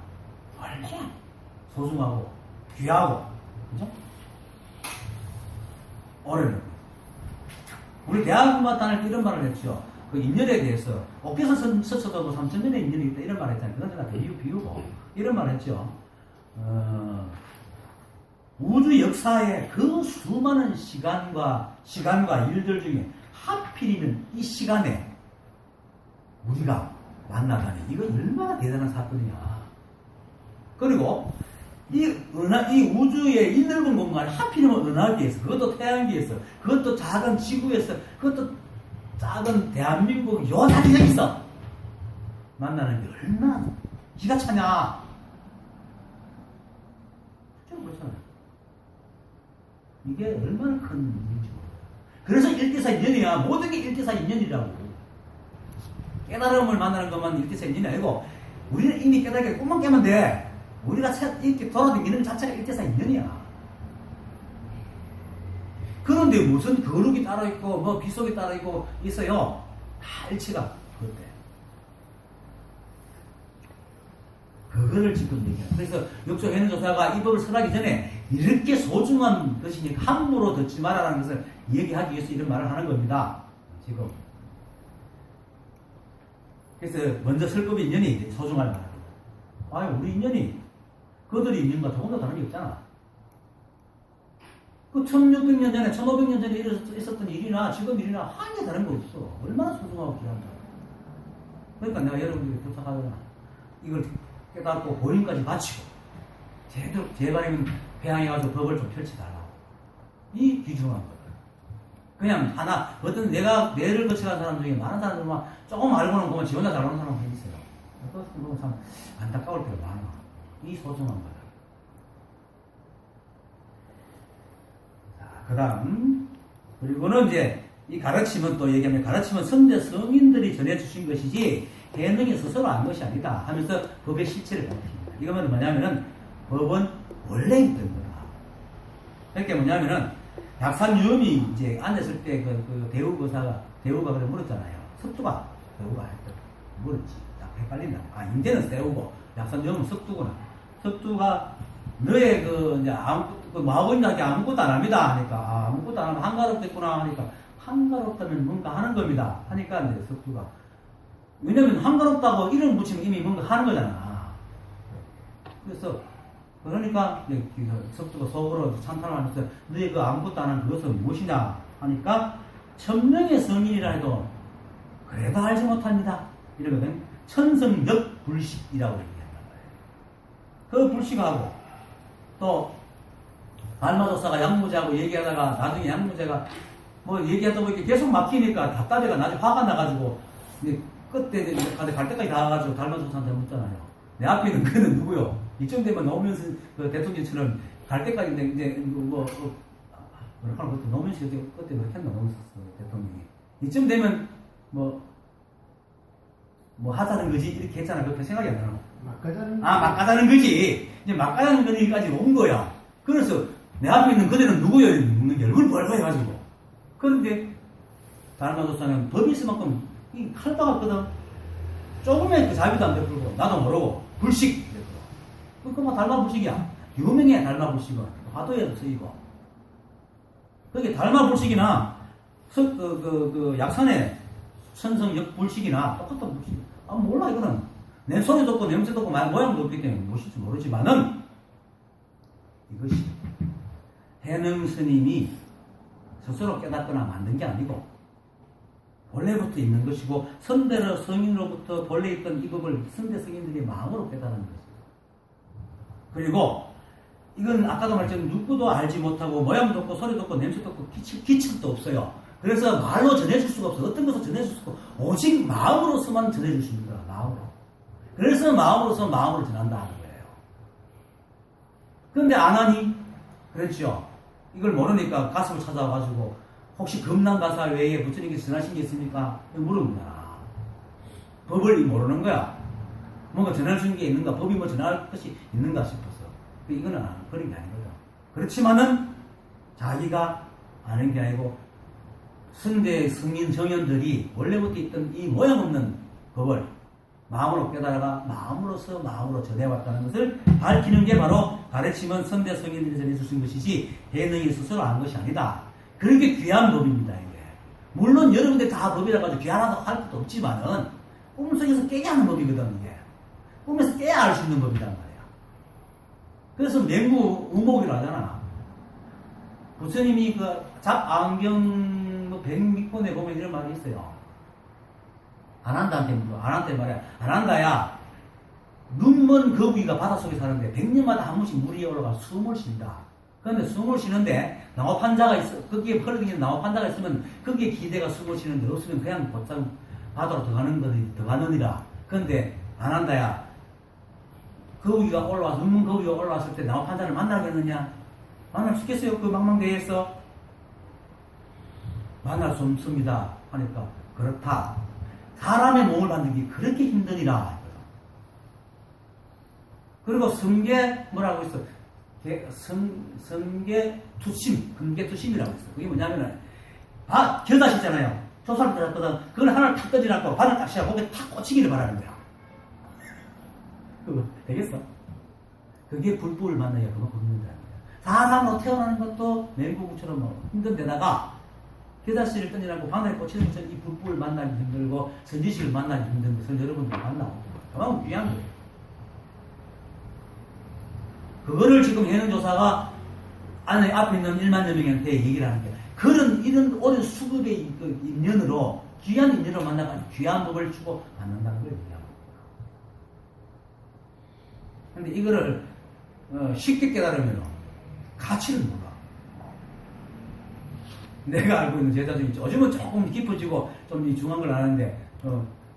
소중하고 귀하고 그죠? 어려워요. 우리 대학만 다닐 때 이런 말을 했죠. 그 인연에 대해서 옥계서 서쳐도 뭐 3,000년의 인연이 있다 이런 말을 했잖아요. 그건 제가 비유고 이런 말을 했죠. 우주 역사의 그 수많은 시간과 일들 중에 하필이면 이 시간에 우리가 만나다니 이거 얼마나 대단한 사건이야. 그리고 이 우주의 이 넓은 공간에 하필이면 은하계에서 그것도 태양계에서 그것도 작은 지구에서 그것도 작은 대한민국 요 자리에 있어 만나는 게 얼마나 기가 차냐. 좀 그렇잖아요. 이게 얼마나 큰 일인지 모르겠어요. 그래서 일대사 인연이야. 모든 게 일대사 인연이라고. 깨달음을 만나는 것만 일대사 인연이 아니고 우리는 이미 깨달게 꿈만 깨면 돼. 우리가 이렇게 돌아다니는 자체가 일대사 인연이야. 그런데 무슨 거룩이 따로 있고 뭐 비속이 따로 있고 있어요. 다 일치가 그때. 그거를 지금 얘기해요. 그래서 육조 해능조사가 이 법을 설하기 전에 이렇게 소중한 것이니까 함부로 듣지 말아라는 것을 얘기하기 위해서 이런 말을 하는 겁니다. 지금. 그래서 먼저 설법의 인연이 소중할 말이에요. 우리 인연이 그들이 인연과 조금도 다른 게 없잖아. 그 1600년 전에 1500년 전에 있었던 일이나 지금 일이나 하나도 다른 거 없어. 얼마나 소중하고 귀한다. 그러니까 내가 여러분들이 부탁하잖아. 이걸 깨닫고 본인까지 바치고 제발이면 배양해가지고 법을 좀 펼쳐달라고. 이 귀중한 거다. 그냥 하나, 어떤 뇌를 거쳐간 사람 중에 많은 사람들은 조금 알고는 보면 지 혼자 잘 오는 사람들이 있어요. 그것은 보면 참 안타까울 때가 많아. 이 소중한 거다. 자, 그 다음. 그리고는 이제 이 가르침은 또 얘기하면 가르침은 선대 성인들이 전해주신 것이지 대능이 스스로 한 것이 아니다 하면서 법의 실체를 밝힙니다. 이거는 뭐냐면은 법은 원래 있던 거다. 그게 뭐냐면은 약산유음이 이제 앉았을 때 그 대우가 그래 물었잖아요. 석두가 대우가 했다. 물었지. 딱 헷갈린다. 인제는 대우고 약산유음은 석두구나. 석두가 너의 이제 마법인자에게 아무것도 안 합니다 하니까 아무것도 안 하면 한가롭겠구나 하니까 한가롭다면 뭔가 하는 겁니다 하니까 이제 석두가 왜냐면 한가롭다고 이름 붙이면 이미 뭔가 하는 거잖아. 그래서 그러니까 석두가 속으로 찬탄을 하면서 너희 그 아무것도 안 하는 그것은 무엇이냐 하니까 천명의 성인이라 해도 그래도 알지 못합니다 이러거든. 천성역 불식이라고 얘기한단 말이에요. 그 불식하고 또 달마도사가 양무제하고 얘기하다가 나중에 양무제가 뭐 얘기하다 보니까 계속 막히니까 답답해가 나중에 화가 나가지고 끝에 갈 때까지 다 가가지고 달마도사한테 묻잖아요. 내 앞에 있는 그는 누구요? 이쯤 되면 노무현 그 대통령처럼 갈 때까지 이제 노무현 씨 그때 뭐 했나 노무현 대통령이 이쯤 되면 뭐 하자는 거지 이렇게 했잖아. 그렇게 생각이 안 나나? 막가자는 거지. 이제 막가자는 거기까지 온 거야. 그래서 내 앞에 있는 그대는 누구요? 묻는 게 얼굴 벌거 해가지고. 그런데 달마도사는 법이 있을 만큼 이 칼 박았거든. 조금의 그 자비도 안 베풀고 나도 모르고 불식. 그거 달마 불식이야. 유명해 달마 불식은. 화도에도 쓰이고. 그게 달마 불식이나 약산의 천성역 불식이나 똑같은 불식. 몰라 이거는. 내 소리도 없고 냄새도 없고 모양도 없기 때문에 무엇인지 모르지만은 이것이 해능 스님이 스스로 깨닫거나 만든 게 아니고 본래부터 있는 것이고 선대로 성인으로부터 본래 있던 이 법을 선대 성인들이 마음으로 깨달은 것입니다. 그리고 이건 아까도 말했지만 누구도 알지 못하고 모양도 없고 소리도 없고 냄새도 없고 기침도 없어요. 그래서 말로 전해줄 수가 없어. 어떤 것을 전해줄 수가 없고 오직 마음으로서만 전해줄 수 있는 거야. 마음으로. 그래서 마음으로서 마음으로 전한다 하는 거예요. 그런데 안 하니? 그렇죠. 이걸 모르니까 가슴을 찾아와가지고 혹시 금난가사 외에 부처님께서 전하신 게 있습니까? 물어봅니다. 법을 모르는 거야. 뭔가 전할 수 있는 게 있는가? 법이 뭐 전할 것이 있는가 싶어서. 이거는 그런 게 아니거든. 그렇지만은 자기가 아는 게 아니고 선대 성인 정연들이 원래부터 있던 이 모양 없는 법을 마음으로 깨달아가 마음으로서 마음으로 전해왔다는 것을 밝히는 게 바로 가르침은 선대 성인들이 전해주신 것이지 대능이 스스로 한 것이 아니다. 그렇게 귀한 법입니다. 이게. 물론 여러분들 다 법이라 가지고 귀하다고 할 것도 없지만은 꿈속에서 깨게 하는 법이거든. 이게. 꿈에서 깨야 알 수 있는 법이란 말이야. 그래서 맹구 우목이라고 하잖아. 부처님이 그 잡안경 백미권에 보면 이런 말이 있어요. 안한다한테 말이야. 안한다야. 눈먼 거북이가 바닷속에 사는데 100년마다 한 번씩 물 위에 올라가 숨을 쉰다. 그런데 숨을 쉬는데 나무판자가 있어. 거기에 펄어다니는 나무판자가 있으면 거기에 기대가 숨을 쉬는데 없으면 그냥 곧장 바다로 들어가느니라. 그런데 안한다야. 거북이가 올라와서 눈먼 거북이가 올라왔을 때 나무판자를 만나겠느냐? 만날 수 있겠어요? 그 망망대해에서 만날 수 없습니다. 하니까 그렇다. 사람의 몸을 받는 게 그렇게 힘드니라. 그리고 성계 뭐라고 있어? 성계 투심, 금계 투심이라고 있어. 그게 뭐냐면은 겨자씨잖아요. 조사를 들었거든. 그걸 하나를 탁 던지놨고 바늘 딱 씌워 거기에 탁 꽂히기를 바라는 거야. 그거 되겠어? 그게 불법을 만나야 그만큼 힘들다는 거야. 사람으로 태어나는 것도 맹구구처럼 힘든 데다가 겨자씨를 던지라고 바늘에 꽂히는 것처럼 이 불법을 만나기 힘들고 선지식을 만나기 힘든 것을 여러분들 만나고 그만큼 귀한 거예요. 그거를 지금 해능조사가 앞에 있는 1만여 명한테 얘기를 하는 게 이런 오랜 수급의 인연으로 귀한 인연으로 만나가 귀한 법을 주고 만난다는 걸 얘기하고. 근데 이거를 쉽게 깨달으면 가치를 몰라. 내가 알고 있는 제자 중에 요즘은 조금 깊어지고 좀 이 중요한 걸 아는데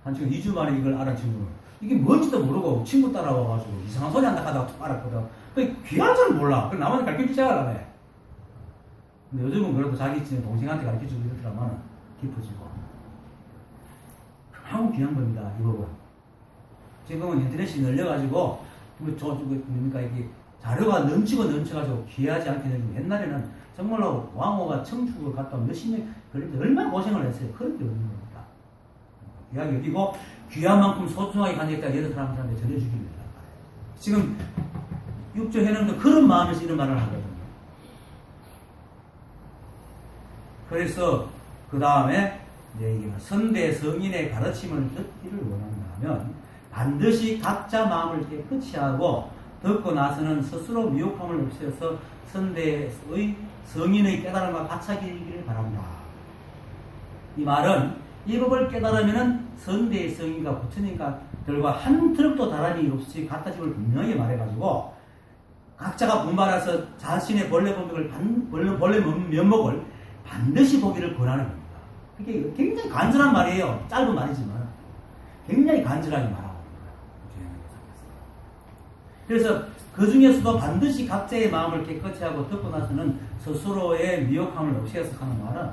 한 지금 2주 만에 이걸 알아 친구는 이게 뭔지도 모르고 친구 따라와가지고 이상한 소리 한다 하다가 툭 알았거든. 그 귀한 줄 몰라. 그래 나만 가르쳐 시작을 안 해. 근데 요즘은 그래도 자기 동생한테 가르쳐주고 이러더라면 깊어지고 아무 귀한 겁니다. 이거가 지금은 인터넷이 늘려가지고 뭡니까 이게 자료가 넘쳐가지고 귀하지 않게 되고 옛날에는 정말로 왕호가 청축을 갔다 몇십 년 걸리는데 얼마나 고생을 했어요. 그런 게 없는 겁니다. 귀하게 여기고 귀한 만큼 소중하게 간직했다 여러 사람들한테 전해주기입니다. 지금 육조 해능도 그런 마음에서 이런 말을 하거든요. 그래서 그 다음에 선대 성인의 가르침을 듣기를 원한다면 반드시 각자 마음을 깨끗이 하고 듣고 나서는 스스로 미혹함을 없애서 선대의 성인의 깨달음과 같아지기를 바란다. 이 말은 이 법을 깨달으면 선대의 성인과 부처님과들과 한 트럭도 다름이 없이 같아짐을 분명히 말해가지고 각자가 분발해서 자신의 본래 면목을 반드시 보기를 권하는 겁니다. 그게 굉장히 간절한 말이에요. 짧은 말이지만 굉장히 간절하게 말하고 있는 거예요. 그래서 그 중에서도 반드시 각자의 마음을 깨끗이 하고 듣고 나서는 스스로의 미혹함을 없애서 하는 말은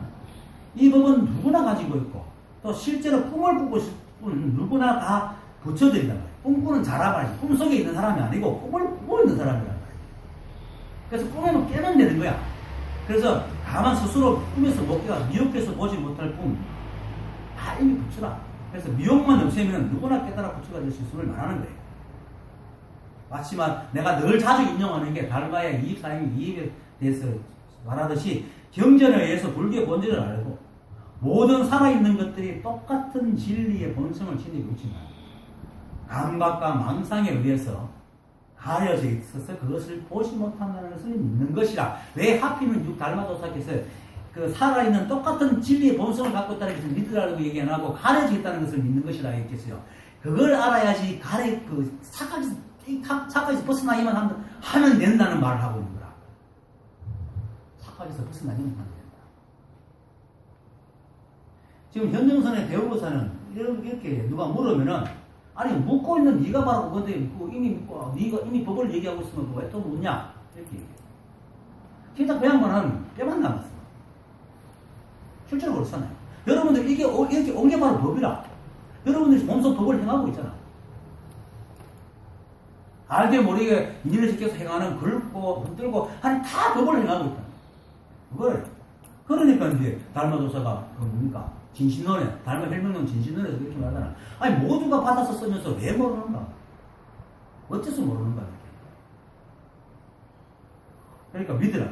이 법은 누구나 가지고 있고 또 실제로 꿈을 꾸고 싶은 누구나 다 붙여드린단 말이에요. 꿈꾸는 사람이 꿈속에 있는 사람이 아니고 꿈을 꾸고 있는 사람이란 말이에요. 그래서 꿈에만 깨면 되는 거야. 그래서 다만 스스로 꿈에서 못 깨가 미혹해서 보지 못할 꿈 다 이미 붙여라. 그래서 미혹만 없애면 누구나 깨달아 붙여가 될 수 있음을 말하는 거예요. 마치만 내가 늘 자주 인용하는 게 달마의 이입사행의 이입에 대해서 말하듯이 경전에 의해서 불교의 본질을 알고 모든 살아있는 것들이 똑같은 진리의 본성을 지니고 있지만 감각과 망상에 의해서 가려져 있어서 그것을 보지 못한다는 것을 믿는 것이라. 왜 하필이면 육달마도사께서 그 살아있는 똑같은 진리의 본성을 갖고 있다는 것을 믿으라고 얘기 안 하고 가려져 있다는 것을 믿는 것이라 했겠어요. 그걸 알아야지 착각에서 벗어나기만 하면 된다는 말을 하고 있는 거라. 착각에서 벗어나기만 하면 된다. 지금 현정선의 대우보사는 이렇게 누가 물으면은 아니 묻고 있는 네가 바로 그건데 네가 이미 법을 얘기하고 있으면 왜 또 묻냐 이렇게 얘기해. 진짜 그 양반은 뼈만 남았어. 실제로 그렇잖아요. 여러분들 이게 이렇게 온 게 바로 법이라. 여러분들이 몸소 법을 행하고 있잖아. 알게 모르게 니네 시켜서 행하는 긁고 흔들고 아니 다 법을 행하고 있다. 그걸 그러니까 이제 달마도사가 뭡니까 진신론에 달마 혈명론 진신론에서 그렇게 말하잖아. 아니 모두가 받아서 쓰면서 왜 모르는가? 어째서 모르는가? 그러니까 믿으라.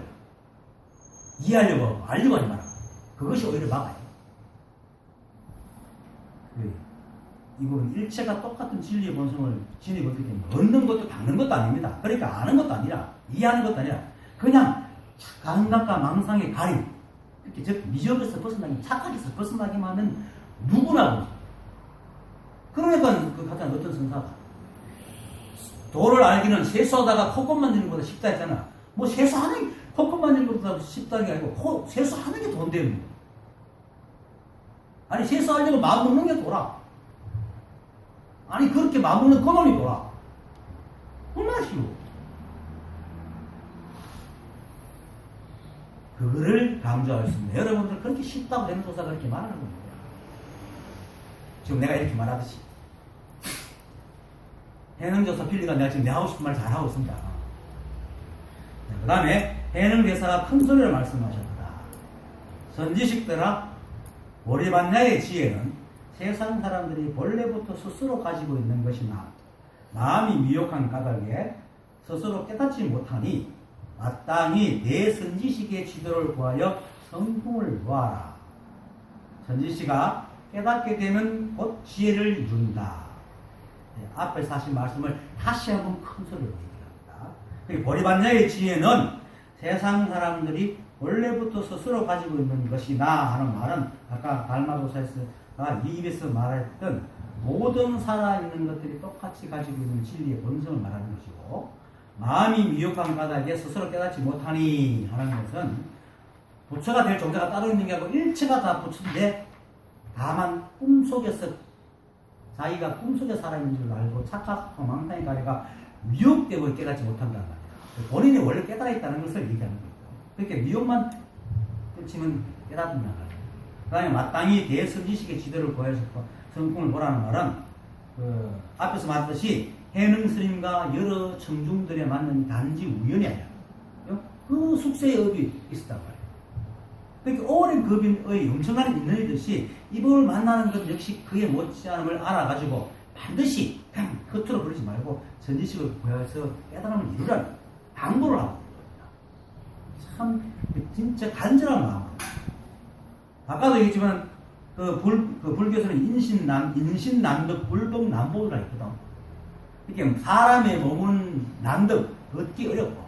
이해하려고 알려고 하지 마라. 그것이 오히려 막아요. 이거는 일체가 똑같은 진리의 본성을 지니고 있기 때문에 얻는 것도 닦는 것도 아닙니다. 그러니까 아는 것도 아니라 이해하는 것도 아니라 그냥 감각과 망상의 가림 이렇게 즉 미적에서 벗어나기 착각에서 벗어나기만 하는 누구나 그러니까 그 같은 어떤 선사가 도를 알기는 세수하다가 콧꽃 만드는 것보다 쉽다 했잖아. 뭐 세수하는 콧꽃 만드는 것보다 쉽다는 게 아니고 세수하는 게 돈데 아니 세수하려고 마음 먹는 게 돌아. 아니 그렇게 마음 먹는 그놈이 돌아. 얼마나 쉬워. 그거를 강조할 수 있는 여러분들 그렇게 쉽다고 되는 도사가 그렇게 말하는 겁니다. 지금 내가 이렇게 말하듯이 해능조사 필리가 내가 지금 하고 싶은 말 잘하고 있습니다. 그 다음에 해능대사가 큰 소리로 말씀하셨다. 선지식들아 오리반야의 지혜는 세상 사람들이 본래부터 스스로 가지고 있는 것이나 마음이 미혹한 까닭에 스스로 깨닫지 못하니 마땅히 내 선지식의 지도를 구하여 성품을 모아라. 선지식아 깨닫게 되면 곧 지혜를 이룬다. 네, 앞에서 하신 말씀을 다시 한번 큰 소리로 얘기합니다. 보리반야의 지혜는 세상 사람들이 원래부터 스스로 가지고 있는 것이나 하는 말은 아까 달마도사가 이 입에서 말했던 모든 살아있는 것들이 똑같이 가지고 있는 진리의 본성을 말하는 것이고 마음이 미혹한 까닭에 스스로 깨닫지 못하니 하는 것은 부처가 될 존재가 따로 있는 게 아니고 일체가 다 부처인데 다만 꿈속에서 자기가 꿈속에 살아있는 줄 알고 착각하고 망상의 가래가 미혹되고 깨닫지 못한단 말이에요. 본인이 원래 깨달아 있다는 것을 얘기하는 거예요. 그렇게 미혹만 끝이면 깨닫는단 말이에요. 그 다음에 마땅히 대선지식의 지도를 구해서 성품을 보라는 말은 앞에서 말했듯이 해능 스님과 여러 청중들에 맞는 단지 우연이 아니라 그 숙세의 업이 있었단 말이에요. 그러니까 오랜 급인의 엄청난 인연이듯이 이분을 만나는 것 역시 그의 못지않음을 알아가지고 반드시 그냥 겉으로 부르지 말고 전지식을 구해서 깨달음을 이루라는 당부를 하고 있습니다. 참 진짜 간절한 마음으로. 아까도 얘기했지만 그 불교에서는 인신난득 불법난보가 있거든. 이렇게 사람의 몸은 난득 얻기 어렵고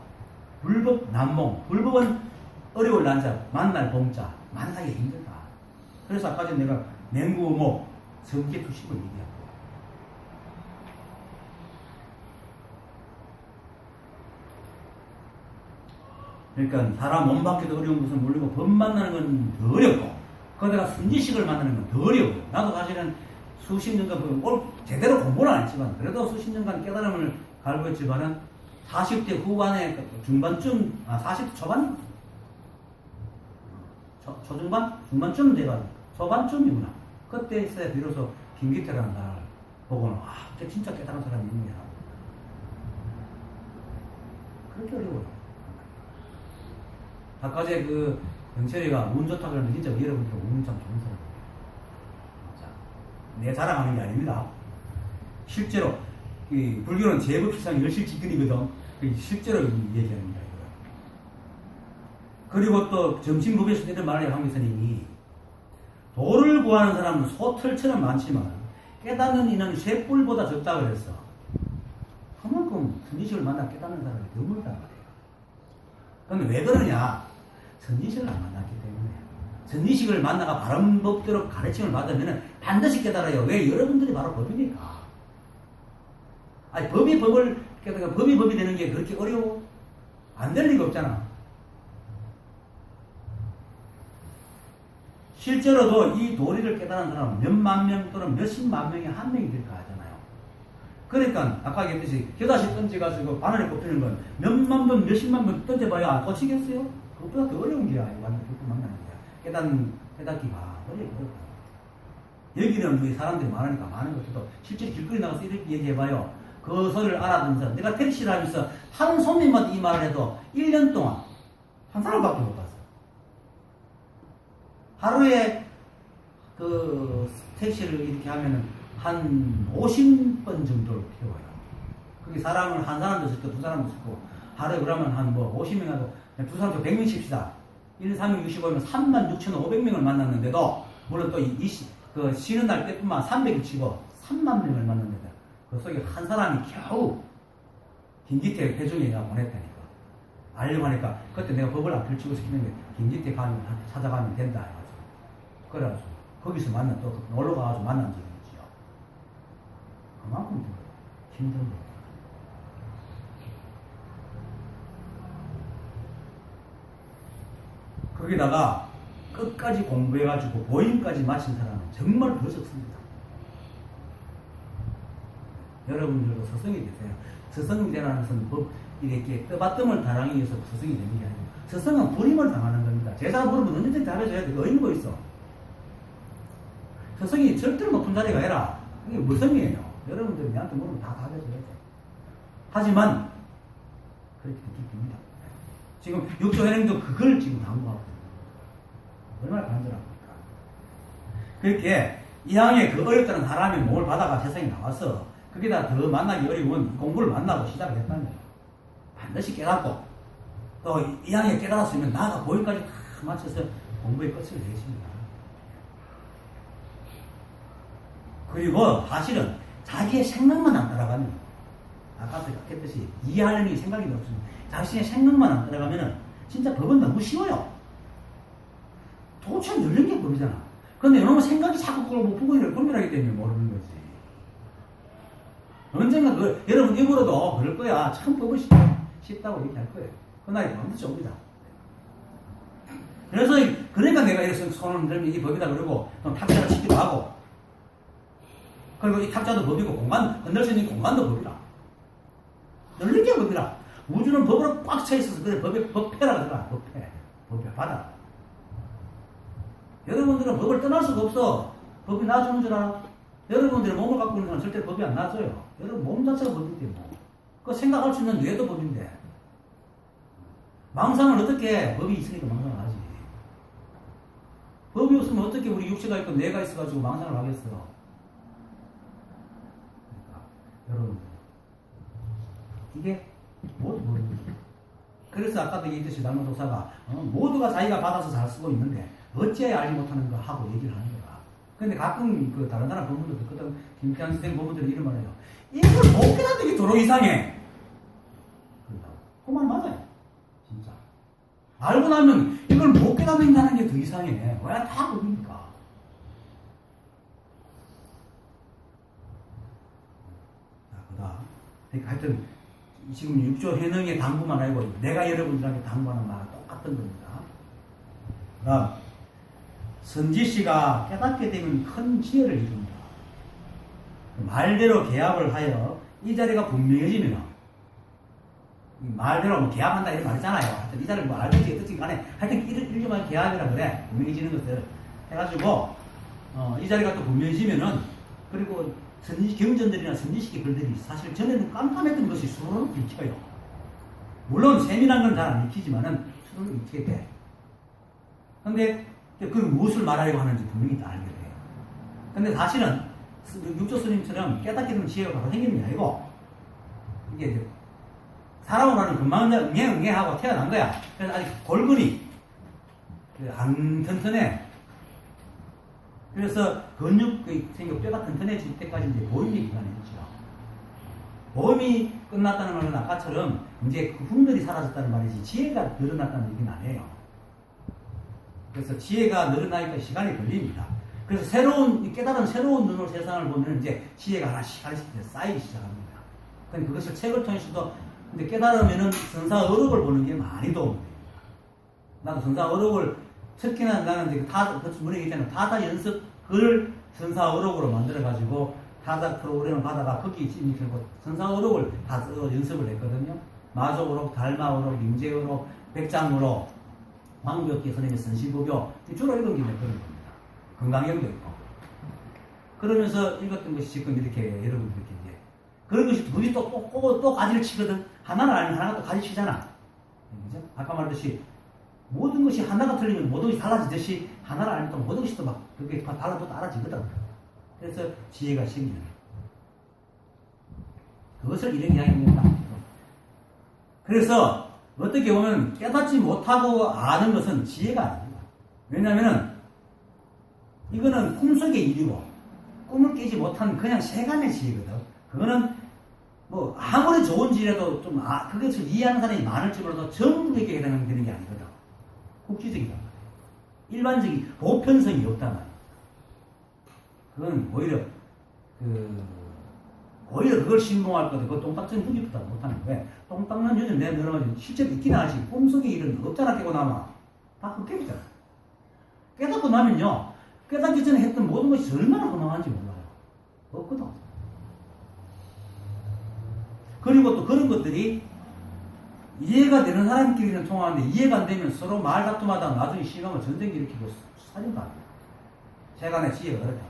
불법난봉, 불법은 어려울 난자, 만날 봉자, 만나기 힘들다. 그래서 아까 전에 내가 맹구목, 성계투식을 얘기하고. 그러니까 사람 몸 받기도 어려운 것은 모르고 법 만나는 건 더 어렵고 거기다가 순지식을 만나는 건 더 어려워요. 나도 사실은 수십 년간 제대로 공부는 안 했지만 그래도 수십 년간 깨달음을 갈구했지만은 40대 후반에 중반쯤, 40대 초반? 초중반? 중반쯤 돼가지고 초반쯤이구나. 그때 있어야 비로소 김기태라는 사람을 보고는 쟤 진짜 깨달은 사람이 있냐. 그렇게 어려워요. 아까 전에 영철이가 운 좋다 그러면 진짜 여러분들 운이 참 좋은 사람이에요. 내 자랑하는 게 아닙니다. 실제로 불교는 제법실상 열실지근이거든. 실제로 얘기하는 거예요. 그리고 또 점심법에서 이런 말을 황미 스님이 도를 구하는 사람은 소털처럼 많지만 깨닫는 이는 쇠뿔보다 적다 그랬어. 그만큼 선지식을 만나 깨닫는 사람이 드물단 말이에요. 그런데 왜 그러냐? 선지식을 안 만났기 때문에. 선지식을 만나가 바른 법대로 가르침을 받으면 반드시 깨달아요. 왜? 여러분들이 바로 법이니까. 아니, 법이 법을 깨달아, 법이 법이 되는 게 그렇게 어려워? 안 될 리가 없잖아. 실제로도 이 도리를 깨달은 사람은 몇만 명 또는 몇십만 명에 한 명이 될까 하잖아요. 그러니까 아까 얘기했듯이 겨다시 던져가지고 바늘에 꼽히는 건 몇만 번, 몇십만 번 던져봐야 안 꽂히겠어요? 그것보다 더 어려운 게야. 완전 그렇게 만나는 거야. 깨닫기가 어려워. 여기는 우리 사람들이 많으니까 많은 것도 실제 길거리 나가서 이렇게 얘기해봐요. 그 소리를 알아듣면서 내가 택시를 하면서 하는 손님마다 이 말을 해도 1년 동안 한 사람밖에 못 봤어. 하루에 택시를 이렇게 하면은 한 50번 정도를 태워요. 그게 사람을 한 사람도 있고 두 사람도 있고 하루에 그러면 한 50명하고 두 사람도 100명 칩시다. 1, 3명 65면 36,500명을 만났는데도 물론 또 쉬는 날 때뿐만 300을 치고 3만 명을 만났는데 그 속에 한 사람이 겨우 김기태 회중에가 보냈다니까. 알려고 하니까 그때 내가 법을 안 펼치고 싶었는데 김기태 가면 찾아가면 된다 해가지고 그래가지고 거기서 또 놀러 가가지고 만난 적이 있지요. 그만큼 힘든 거예요. 거기다가 끝까지 공부해가지고 보인까지 마친 사람은 정말 더 적습니다. 여러분들도 서성이 되세요. 서성이 되라는 것은 이렇게 떠받침을 당하기 위해서 서성이 되는 게 아니고 서성은 부림을 당하는 겁니다. 제자가 부르면 언제든지 답해줘야 돼. 의인 거 있어. 서성이 절대로 높은 자리가 아니라 그게 무성이에요. 여러분들이 내한테 물으면 다 답해줘야 돼. 하지만 그렇게 느낍니다. 지금 육조현행도 그걸 지금 강구하고 얼마나 간절합니까? 그렇게 이왕에 그 어렵다는 사람의 몸을 받아가 세상에 나와서 거기다 더 만나기 어려운 공부를 만나고 시작을 했다는 거예요. 반드시 깨닫고 또 이왕에 깨달았으면 나가 보일까지 다 맞춰서 공부의 끝을 내십니다. 그리고 사실은 자기의 생각만 안 따라가면 아까도 했듯이 이해하려는 생각이 없으면 자신의 생각만 안 따라가면 진짜 법은 너무 쉬워요. 도대체 열린 게 법이잖아. 그런데 너무 생각이 자꾸 그걸 못 보고 분별하기 때문에 모르는 거지. 언젠가 여러분 입으로도 그럴 거야. 참 법은 쉽다고 얘기할 거예요. 그 날이 반드시 옵니다. 그래서, 그러니까 내가 이래서 손을 들면 이게 법이다 그러고, 또 탁자를 치기도 하고, 그리고 이 탁자도 법이고, 흔들 수 있는 공간도 법이라. 늘린 게 법이라. 우주는 법으로 꽉 차 있어서, 그래, 법회라 그러더라. 법회, 받아. 여러분들은 법을 떠날 수가 없어. 법이 놔주는 줄 알아? 여러분들의 몸을 갖고 있는 사람은 절대 법이 안 놔줘요. 여러분 몸 자체가 법인데, 뭐. 그거 생각할 수 있는 뇌도 법인데. 망상을 어떻게, 법이 있으니까 망상을 하지. 법이 없으면 어떻게 우리 육체가 있고 뇌가 있어가지고 망상을 하겠어. 그러니까, 여러분. 이게 모두 법입니다. 그래서 아까도 얘기했듯이 남은 독사가 모두가 자기가 받아서 잘 쓰고 있는데 어찌해야 알지 못하는가 하고 얘기를 하는 거야. 근데 가끔 그 다른 나라 본문도 듣거든. 김태환 선생 본문들이 이런 말을 해요. 이걸 못 깨닫는 게 도로 이상해. 그런다고. 그 말 맞아요. 진짜. 알고 나면 이걸 못 깨닫는다는 게 더 이상해. 왜 다 법이니까. 자, 그 다음. 그러니까 하여튼 지금 6조 해능의 당부만 알고 내가 여러분들한테 당부하는 말은 똑같은 겁니다. 그 다음. 선지씨가 깨닫게 되면 큰 지혜를 이룬다. 말대로 계약을 하여 이 자리가 분명해지면 말대로 뭐 계약한다 이런 말 있잖아요. 하여튼 이 자리를 뭐 알든지 어떻든 간에 하여튼 일종의 계약이라 그래. 분명해지는 것을 해가지고 이 자리가 또 분명해지면은 그리고 경전들이나 선지식의 글들이 사실 전에는 깜깜했던 것이 수로로 읽혀요. 물론 세밀한 건 잘 안 읽히지만은 수로로 읽히게 돼. 근데 그 무엇을 말하려고 하는지 분명히 다 알게 돼요. 근데 사실은 육조 스님처럼 깨닫게 되면 지혜가 바로 생기는 게 아니고 이게 이제 살아오라는 금방 응애하고 태어난 거야. 그래서 아직 골근이 안 튼튼해. 그래서 근육이 생겨 뼈가 튼튼해질 때까지 이제 보임이 기간이 있죠. 보임이 끝났다는 말은 아까처럼 이제 그 흉들이 사라졌다는 말이지 지혜가 늘어났다는 얘기는 아니에요. 그래서 지혜가 늘어나니까 시간이 걸립니다. 그래서 깨달은 새로운 눈으로 세상을 보면 이제 지혜가 하나씩 쌓이기 시작합니다. 근데 그것을 책을 통해서도 근데 깨달으면은 선사어록을 보는 게 많이 도움이 됩니다. 나도 선사어록을 특히나 나는 이제 문에 있잖아요. 타자 연습 글 선사어록으로 만들어가지고 타자 프로그램을 받아가 거기 결국 선사어록을 다 연습을 했거든요. 마조어록, 달마어록, 임재어록, 백장어록, 황교기 선생님의 선실보교 주로 읽은 게 몇 그런 겁니다. 건강경도 있고 그러면서 읽었던 것이 지금 이렇게 여러분들 이렇게 이제 그런 것이 둘이 또 가지를 치거든. 하나를 알면 하나가 또 가지 치잖아. 그죠? 아까 말했듯이 모든 것이 하나가 틀리면 모든 것이 달라지듯이 하나를 알면 또 모든 것이 또 막 그게 달라도 알아지거든. 그래서 지혜가 생기는 그것을 이런 이야기입니다. 그래서 어떻게 보면 깨닫지 못하고 아는 것은 지혜가 아닙니다. 왜냐하면 이거는 꿈속의 일이고 꿈을 깨지 못한 그냥 세간의 지혜거든. 그거는 뭐 아무리 좋은 지혜라도 좀 그것을 이해하는 사람이 많을지 몰라도 전부에게 해당되는 게 아니거든. 국지적이다. 일반적인 보편성이 없단 말이야. 그건 오히려 그걸 신봉할 거든. 그 똥 닦는 후기보다 못하는 거야. 똥 닦는 요즘 내가 늘어나지 실제로 있긴 하지. 꿈속의 일은 없잖아. 깨고 나면 다 헛개잖아. 깨닫고 나면요. 깨닫기 전에 했던 모든 것이 얼마나 허망한지 몰라요. 없거든. 그리고 또 그런 것들이 이해가 되는 사람끼리는 통하는데 이해가 안 되면 서로 말다툼하다가 나중에 실망을 전쟁 일으키고 사진도 안 돼요. 세간의 지혜가 그렇다.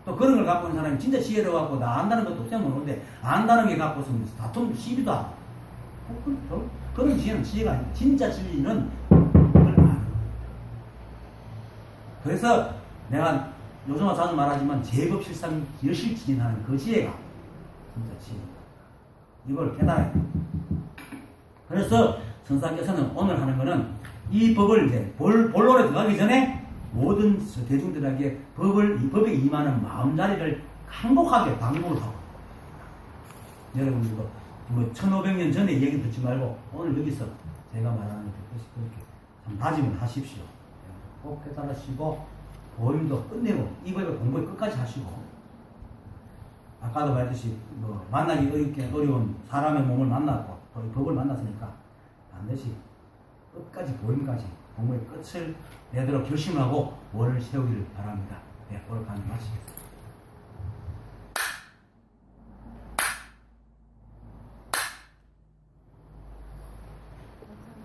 또 그런 걸 갖고 있는 사람이 진짜 지혜로 갖고 나 안다는 것도 없으면 모르는데 안다는 게 갖고서는 다툼 시비도 하고 그런 지혜는 지혜가 아니고 진짜 진리는 그걸 아는 거예요. 그래서 내가 요즘 자주 말하지만 제법 실상 여실진하는 그 지혜가 진짜 지혜입니다. 이걸 깨달아야 돼요. 그래서 선사께서는 오늘 하는 거는 이 법을 이제 본론에 들어가기 전에 모든 대중들에게 이 법에 임하는 마음자리를 항복하게 방문을 하고 여러분들도 뭐 1500년 전에 얘기 듣지 말고 오늘 여기서 제가 말하는 그렇게 참 다짐을 하십시오. 꼭 깨달으시고 보임도 끝내고 이 법의 공부를 끝까지 하시고 아까도 말했듯이 뭐 만나기 어려운 사람의 몸을 만났고 또 이 법을 만났으니까 반드시 끝까지 보림까지 공부의 끝을 내도록 결심하고 원을 세우기를 바랍니다. 네, 오늘 강의 마치겠습니다.